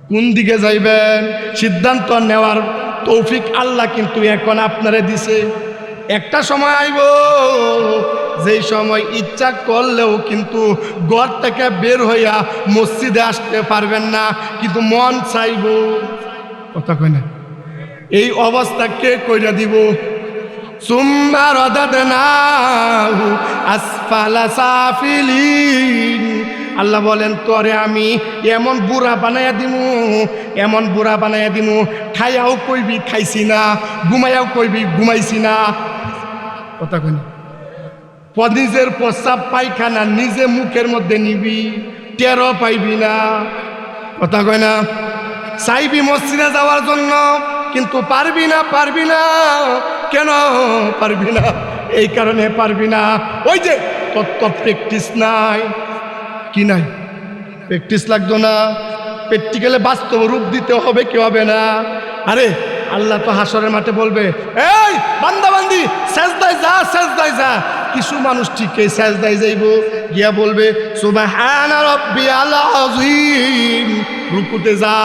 কোন দিকে যাইবেন সিদ্ধান্ত নেওয়ার তৌফিক আল্লাহ কিন্তু এখন আপনারে দিছে। একটা সময় আইব যেই সময় ইচ্ছা করলেও কিন্তু ঘর থেকে বের হইয়া মসজিদে আসতে পারবেন না, কিন্তু মন চাইব। কথা কই না? এই অবস্থা কে কইরা দিব? সুম্মা রাদাদনাহু আসফালা সাফিলিন। আল্লাহ বলেন, তোরে আমি এমন বুড়া বানাইয়া দিমু, এমন বুড়া বানাইয়া দিমু, খাইয়াও কইবি খাইছি না, ঘুমাইয়াও কইবি ঘুমাইছি না। কথা কই না? নিজের প্রস্রাব পায়খানা নিজে মুখের মধ্যে নিবি, টেরও পাইবি না। কথা কয় না? চাইবি মসজিদে যাওয়ার জন্য, কিন্তু পারবি না। পারবি না কেন? পারবি না এই কারণে পারবি না। ওই যে তোর প্র্যাকটিস নাই, কি নাই? প্র্যাকটিস লাগতো না, প্র্যাকটিক্যালে বাস্তব রূপ দিতে হবে, কি হবে না? আরে আল্লাহ তো হাসরের মাঠে বলবে, এই বান্দা বান্দি সেজদায় যা, সেজদায় যা। কিছু মানুষ ঠিকই সেজদায় যাইব, গিয়া বলবে সুবহানা রাব্বিয়াল আযীম। রুকুতে যা,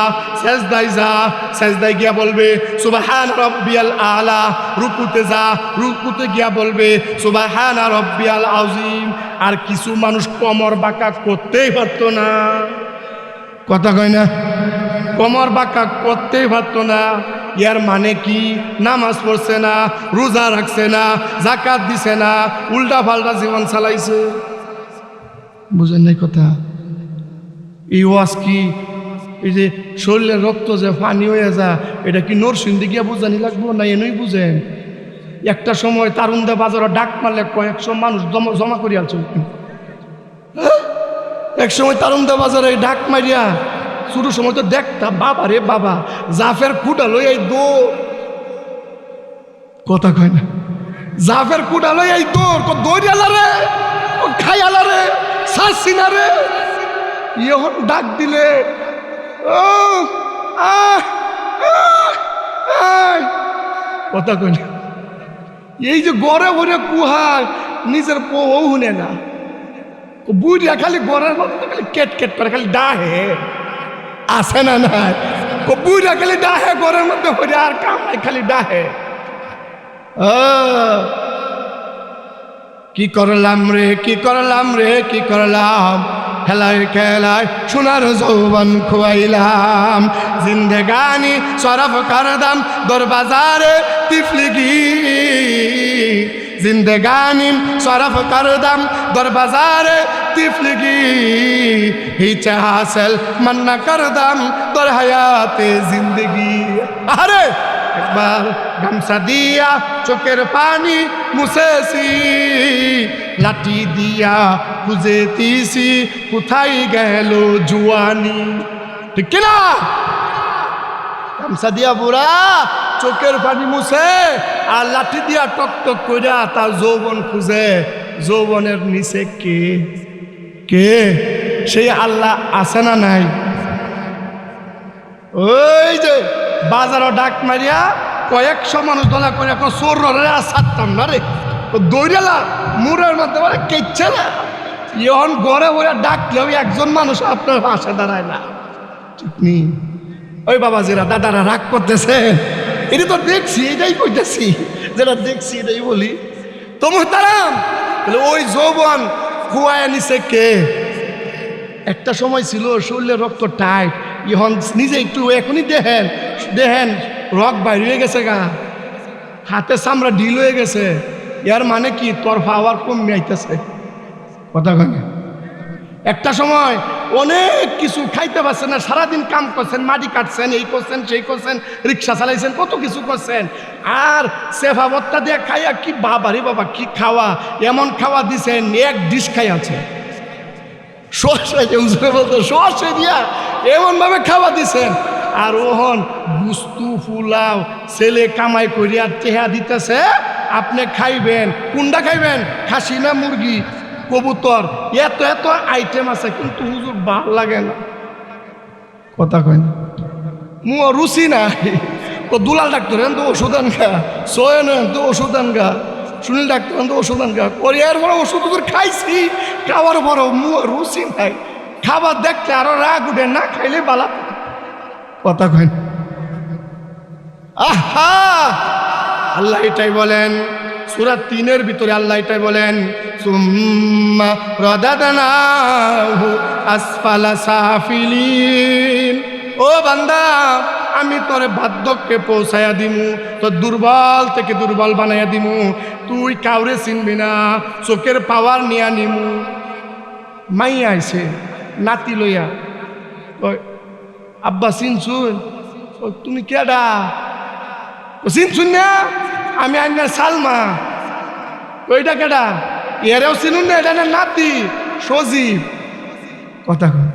সেজদায় যা, সেজদায় গিয়া বলবে সুবহানা রাব্বিয়াল আলা। রুকুতে যা, রুকুতে গিয়া বলবে সুবহানা রাব্বিয়াল আযীম। আর কিছু মানুষ কোমর বাঁকা করতেই পারতো না, কথা কয় না, কোমর বাঁকা করতেই পারতো না। ইয়ার মানে কি? নামাজ পড়ছে না, রোজা রাখছে না, যাকাত দিছে না, উল্টা পাল্টা জীবন চালাইছে। বুঝেন নাই কথা? এই ওয়াজ কি? এই যে শরীরের রক্ত যে পানি হয়ে যা, এটা কি নরসিংদী গিয়া বুঝানি লাগবো না? এনেই বুঝেন। একটা সময় তারুন্দা বাজারে ডাক মারলে কয়েকশো মানুষ জমা করিয়া চলত। এক সময় তারুন্দা বাজারে ডাক মারিয়া শুরু সময় তো দেখতাম, বাবা রে বাবা, জাফের কুটা লই এই দৌড়, কথা কয় না, জাফের কুটা লই এই দৌড়, দৌড়ালা রে, খাইয়ালা রে, সাসিনা রে। ইহন ডাক দিলে ও কথা কয় না। এই যে গড়ে ভরে কুহায়, নিজের বউ শুনে না, বুড়িয়া খালি গড়ের মধ্যে খালি কেট কেট করে খালি ডাহে, আসে না নাই? বুড়িয়া খালি ডাহে গড়ের মধ্যে হরে, আর কাম নাই, খালি ডাহে। কি করলাম রে, কি করলাম রে, কি করলাম, খেলায় খেলায় সোনার যৌবন খুয়াইলাম। জিন্দেগানি সরফ করদাম দরবাজারে তিফলিগি। জিন্দেগানি সরফ করদাম দরবাজারে তিফলিগি। হিচে হাসিল মন্না করদাম দর হায়াতে জিন্দগি। আরে একবার গামছা দিয়া চোখের পানি মুছেছি, লাঠি দিয়া খুঁজেতিছি কোথায় গেল জুয়ানি। ঠিক কিনা? গামছা দিয়া বুড়া চোখের পানি মুছে আর লাঠি দিয়া টক টক কইরা তার যৌবন খুঁজে। যৌবনের নিচে কে? কে? সেই আল্লাহ আছে না নাই? ওই যে বাজারও ডাক মারিয়া কয়েকশো মানুষ দলা করে চোর রে, আর ছাড়তাম না রে, দৌড়ালা মুড়ের মধ্যে বলে কেচ্ছে না। ইহন গড়ে ওরা ডাকলেও একজন মানুষ আপনার পাশে দাঁড়ায় না, ঠিক নেই? ওই বাবাজিরা দাদারা রাগ করতেছে, এটা তো দেখছি, এটাই কইতেছি, যেটা দেখছি এটাই বলি। তো মুহতারাম, ওই যৌবন খুয়ায় নিছে কে? একটা সময় ছিল শরীরের রক্ত টাইট, ইহন নিজে একটু এখনই দেখেন দেখেন রক বাইর হয়ে গেছে, গা হাতে চামড়া ঢিল হয়ে গেছে। ইয়ার মানে কি? তোর পাওয়ার কমে আইতেছে, কথা কয় না? একটা সময় অনেক কিছু খাইতে পারছেন না, সারাদিন কাম করছেন, মাটি কাটছেন, এই করছেন সেই করছেন, রিক্সা চালাইছেন, কত কিছু করছেন। আর সেফা ভত্তা দিয়ে খাইয়া কি বাবারে বাবা, কি খাওয়া! এমন খাওয়া দিছেন, এক ডিশ খাই আছে সর্ষে দিয়া এমনভাবে খাওয়া দিছেন। আর ওহন গুস্তু ফুলাও ছেলে কামাই করিয়া চেহা দিতেছে, আপনি খাইবেন কোনটা? খাইবেন খাসি না মুরগি, কবুতর, এত এত আইটেম আছে, কিন্তু হুজুর ভাল লাগে না, কথা কয় না, রুচি নাই। তো দুলাল ডাক্তার তো ওষুধ আনগা, সোয়েন তো ওষুধ আনগা, সুনীল ডাক্তার তো ওষুধ আনগা, করিয়ার বড় ওষুধ খাইছি, খাওয়ার বড় রুচি নাই। খাবার দেখলে আরো রাগ উঠে, না খাইলে বালা, কথা কয় না। আহা, আল্লাহ এটাই বলেন সূরা 3-এর ভিতরে, আল্লাহ এটাই বলেন সুম্মা রাদাদনাহু আসফালা সাফিলিন। ও বান্দা, আমি তোরে বার্ধক্যে পৌঁছায়া দিমু, তোর দুর্বল থেকে দুর্বল বানাইয়া দিমু, তুই কাউরে চিনবি না, চোখের পাওয়ার নিয়া নিমু। মাইয়া আইছে নাতি লইয়া, ওই আব্বা চিনছুন? তুমি কেডা? চিনছুন না? আমি আইনার সালমা। ওইটা কেডা? এরেও চিনুন না, এটা না নাতি সজীব, কথা কয়।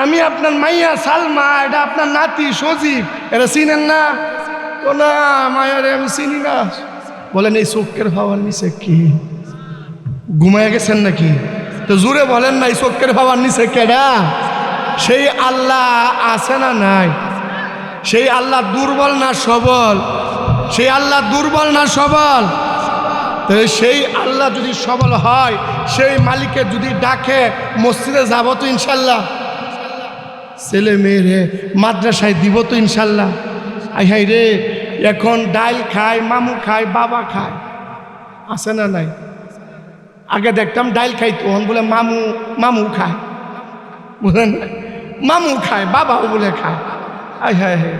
আমি আপনার মাইয়া সালমা, এটা আপনার নাতি সজীব, এটা চিনেন না? তো না মায়ের আমি চিনি না, বলেন এই চোখের পাওয়ার নিচে কি ঘুমায় গেছেন নাকি? তো জোরে বলেন না, এই চোখের পাওয়ার নিচে কেডা? সেই আল্লাহ আছে না নাই? সেই আল্লাহ দুর্বল না সবল? সেই আল্লাহ দুর্বল না সবল? তো সেই আল্লাহ যদি সবল হয়, সেই মালিককে যদি ডাকে মসজিদে যাব তো ইনশাল্লাহ, ছেলে মেয়েরে মাদ্রাসায় দিব তো ইনশাল্লাহ। আই হাই রে, এখন ডাইল খায়, মামু খায়, বাবা খায়, আছে না নাই? আগে দেখতাম ডাইল খাই, তখন বলে মামু মামু খায়, বুঝলেন? মামু খায়, বাবাও বলে খায়। আই হায় হে,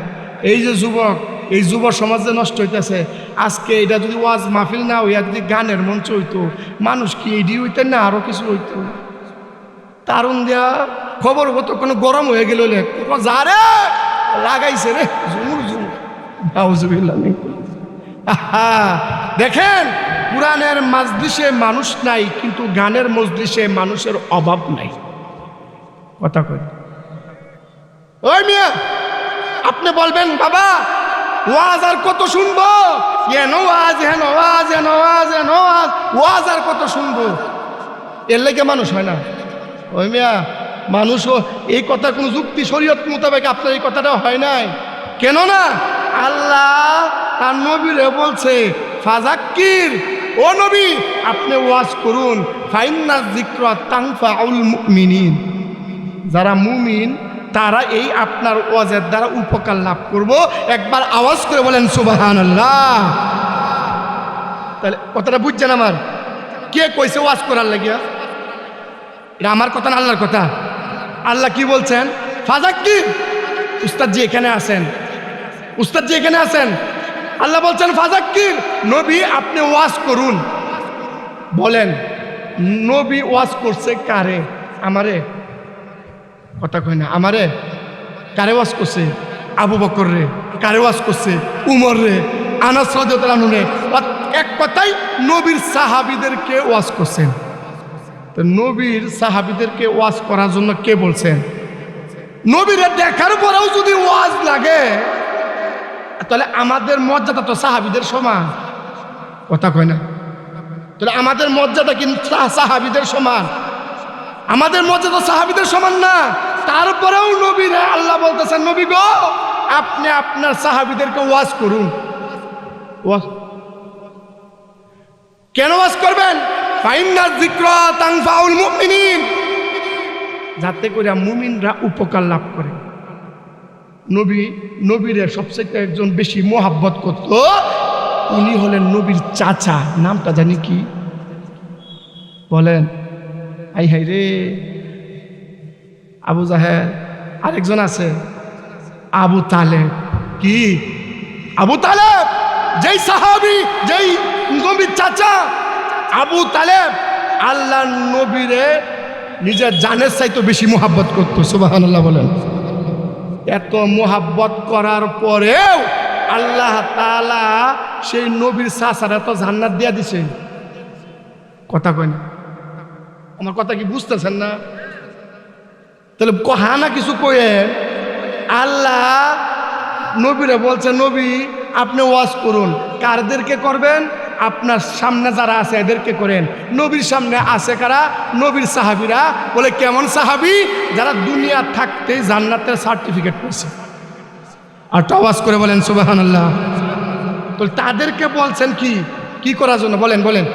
এই যে যুবক, এই যুব সমাজে নষ্ট হইতেছে। আজকে এটা যদি ওয়াজ মাহফিল না হইয়া যদি গানের মঞ্চ হইতো, মানুষ কি এডি হইতেন না আরো কিছু হইতো? তারুণ দেয়া খবর হতো, কোনো গরম হয়ে গেল যা রে লাগাইছে রে ঝুমুর ঝুমুর। দেখেন, কোরআনের মজলিসে মানুষ নাই, কিন্তু গানের মজলিসে মানুষের অভাব নাই। কথা কই ওই মিয়া, আপনি বলবেন বাবা ওয়াজ আর কত শুনবো, ওয়াজ হেন ওয়াজ হেন ওয়াজ হেন ওয়াজ, ওয়াজ আর কত শুনবো? এর লেগে মানুষ হয় না। ওই মিয়া, মানুষও এই কথা কোনো যুক্তি শরীয়ত মোতাবেক আপনার এই কথাটা হয় নাই। কেন না? আল্লাহ তার নবীরে বলছে ফাযাক্কির, ও নবী আপনি ওয়াজ করুন, ফাইন্না যিকরা তানফাউল মুমিনিন, যারা মুমিন তারা এই আপনার ওয়াজের দ্বারা উপকার লাভ করব। একবার আওয়াজ করে বলেন সুবহানাল্লাহ। তাহলে কথাটা বুঝছেন আমার? কে কইছে ওয়াজ করার লাগিয়া? এটা আমার কথা না আল্লাহর কথা? আল্লাহ কি বলছেন? ফাযাক্কির। উস্তাদ জি এখানে আছেন, উস্তাদ জি এখানে আছেন, আল্লাহ বলছেন ফাযাক্কির, নবী আপনি ওয়াজ করুন। বলেন নবী ওয়াজ করছে কারে? আমারে? কথা কয় না, আমারে? কারে ওয়াজ করছে? আবু বকর রে। কারে ওয়াজ করছে? উমর রে, আনাস রাদিয়াল্লাহু আনহু রে। এক কথাই নবীর সাহাবীদেরকে ওয়াজ করছেন। তো নবীর সাহাবীদেরকে ওয়াজ করার জন্য কে বলছেন? নবীরে দেখার পরেও যদি ওয়াজ লাগে, তাহলে আমাদের মর্যাদা তো সাহাবীদের সমান। কথা কয় না? তাহলে আমাদের মর্যাদা কিন্তু সাহাবীদের সমান। আমাদের মর্যাদা সাহাবীদের সমান না। তারপরেও নবীরে আল্লাহ বলতেছেন নবী গো আপনি আপনার সাহাবীদেরকে ওয়াজ করুন। ওয়াজ কেন ওয়াজ করবেন? ফাইন্না যিকরা তানফাউল মুমিনিন, যাতে করে মুমিনরা উপকার লাভ করে। নবীরে সবচেয়ে একজন বেশি মোহাব্বত করত, উনি হলেন নবীর চাচা। নামটা জানি কি? বলেন। আই হাই রে, আবু জাহেল। আরেকজন আছে আবু তালেব। কি? আবু তালেব, যেই সাহাবী, যেই নবীর চাচা আবু তালেব, আল্লাহ নবীরে নিজের জানের চাইতে বেশি মোহাব্বত করতো। সুবহানাল্লাহ বলেন। এত মোহাব্বত করার পরেও আল্লাহ তাআলা সেই নবীর চাচারা তো জান্নাত দিয়া দিছে। কথা কয় না? আমার কথা কি বুঝতেছেন না? তাহলে কহা না কিছু কয়ে আল্লাহ নবীরে বলছে নবী আপনি ওয়াজ করুন। কারদেরকে করবেন? আপনার সামনে যারা আছে এদেরকে করেন। নবীর সামনে আছে কারা? নবীর সাহাবীরা। বলে কেমন সাহাবী? যারা দুনিয়া থাকতে জান্নাতের সার্টিফিকেট পেয়েছে। আর আওয়াজ করে বলেন সুবহানাল্লাহ। তো তাদেরকে বলছেন কি কি করার জন্য? বলেন বলেন।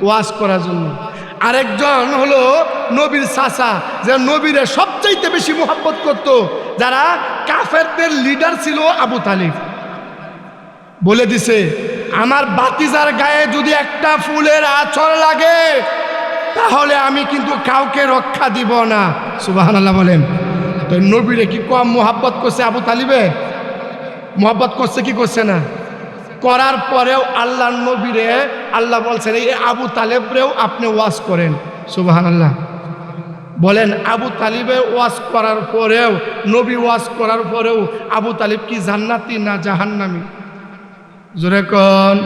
ওয়াজ করার জন্য। আরেকজন হলো নবীর চাচা, যে নবীরে সবচাইতে বেশি মোহাব্বত করত, যারা কাফেরদের লিডার ছিল আবু তালিব। বলে দিছে আমার বাতিজার গায়ে যদি একটা ফুলের আঁচড় লাগে তাহলে আমি কিন্তু কাউকে রক্ষা দিব না। সুবহানাল্লাহ বলেন। তো নবীরে কি কম মোহাব্বত করছে আবু তালিবে? মোহাব্বত করছে কি করছে না? করার পরেও আল্লাহ নবীরে আল্লাহ বলছেন এই আবু তালেবরেও আপনি ওয়াজ করেন। সুবহানাল্লাহ বলেন। আবু তালিবের ওয়াজ করার পরেও, নবী ওয়াজ করার পরেও আবু তালিব কি জান্নাতি না জাহান্নামী? জোরে কোন?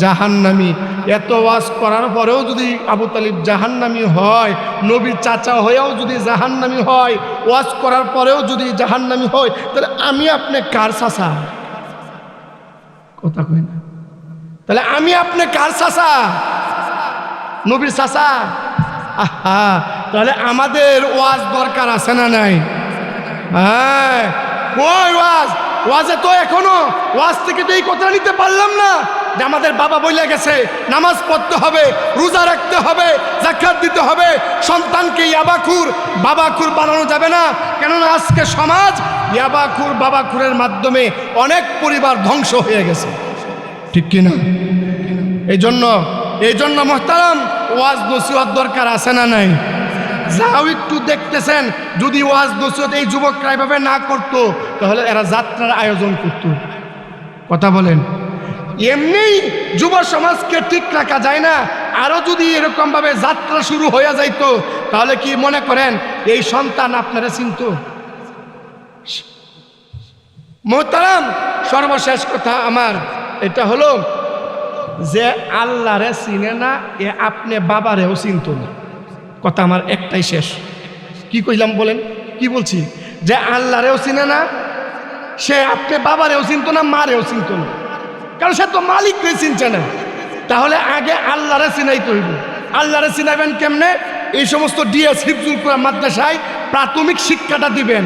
জাহান্নামী। এত ওয়াজ করার পরেও যদি আবু তালিব জাহান্নামী হয়, নবীর চাচা হয়েও যদি জাহান্নামী হয়, ওয়াজ করার পরেও যদি জাহান্নামী হয়, তাহলে আমি আপনি কার চাচা? কথা কই না? তাহলে আমি আপনি কার চাচা? নবীর চাচা। আহা, তাহলে আমাদের ওয়াজ দরকার আছে না নাই? হ্যাঁ, কই ওয়াজ? ওয়াজে তো এখনো ওয়াজ থেকে তো এই কথা নিতে পারলাম না যে আমাদের বাবা বইলে গেছে নামাজ পড়তে হবে, রোজা রাখতে হবে, যাকাত দিতে হবে, সন্তানকে ইয়াবাখুর বাবাখুর বানানো যাবে না। কেননা আজকে সমাজ ইয়াবাখুর বাবাখুরের মাধ্যমে অনেক পরিবার ধ্বংস হয়ে গেছে, ঠিক কিনা? এই জন্য মুহতারাম, ওয়াজ নসিহত দরকার আছে না নাই? যাও একটু দেখতেছেন, যদি ওয়াজ নসিহত এই যুবকরা এভাবে না করতো তাহলে এরা যাত্রার আয়োজন করত। কথা বলেন, এমনি যুব সমাজকে ঠিক রাখা যায় না, আরো যদি এরকম ভাবে যাত্রা শুরু হয়ে যাইতো তাহলে কি মনে করেন এই সন্তান আপনারা চিনত? মুহতারাম, সর্বশেষ কথা আমার এটা হলো যে আল্লাহরে চিনে না, এ আপনি বাবারেও চিনত না। কথা আমার একটাই শেষ। কি কইলাম বলেন? কি বলছি? যে আল্লাহরেও চিনে না, সে আপনি বাবারেও চিনত না, মারেও চিনত না, কারণ সে তো মালিককে চিনছে না। তাহলে আগে আল্লাহরে চিনাইতে হইব। আল্লাহরে চিনাইবেন কেমনে? এই সমস্ত ডিএস হিফজুল কোরআন মাদ্রাসায় প্রাথমিক শিক্ষাটা দিবেন।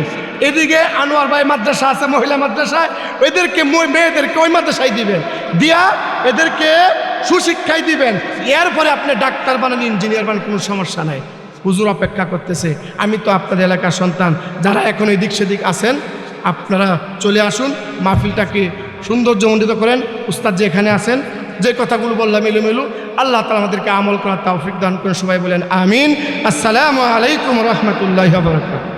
এদিকে আনোয়ার ভাই মাদ্রাসা আছে মহিলা মাদ্রাসায়, এদেরকে মেয়েদেরকে ওই মাদ্রাসায় দিবেন, দিয়া এদেরকে সুশিক্ষাই দিবেন। এরপরে আপনি ডাক্তার বানান, ইঞ্জিনিয়ার বানান, কোনো সমস্যা নাই। হুজুর অপেক্ষা করতেছে। আমি তো আপনাদের এলাকার সন্তান, যারা এখন এদিক সেদিক আছেন আপনারা চলে আসুন, মাহফিলটাকে সৌন্দর্যমণ্ডিত করেন। উস্তাদ যে এখানে আছেন, যে কথাগুলো বললাম এলোমেলো, আল্লাহ তাআলা আমাদেরকে আমল করার তৌফিক দান করেন। সবাই বলেন আমিন। আসসালামু আলাইকুম ওয়া রাহমাতুল্লাহি ওয়া বারাকাতুহু।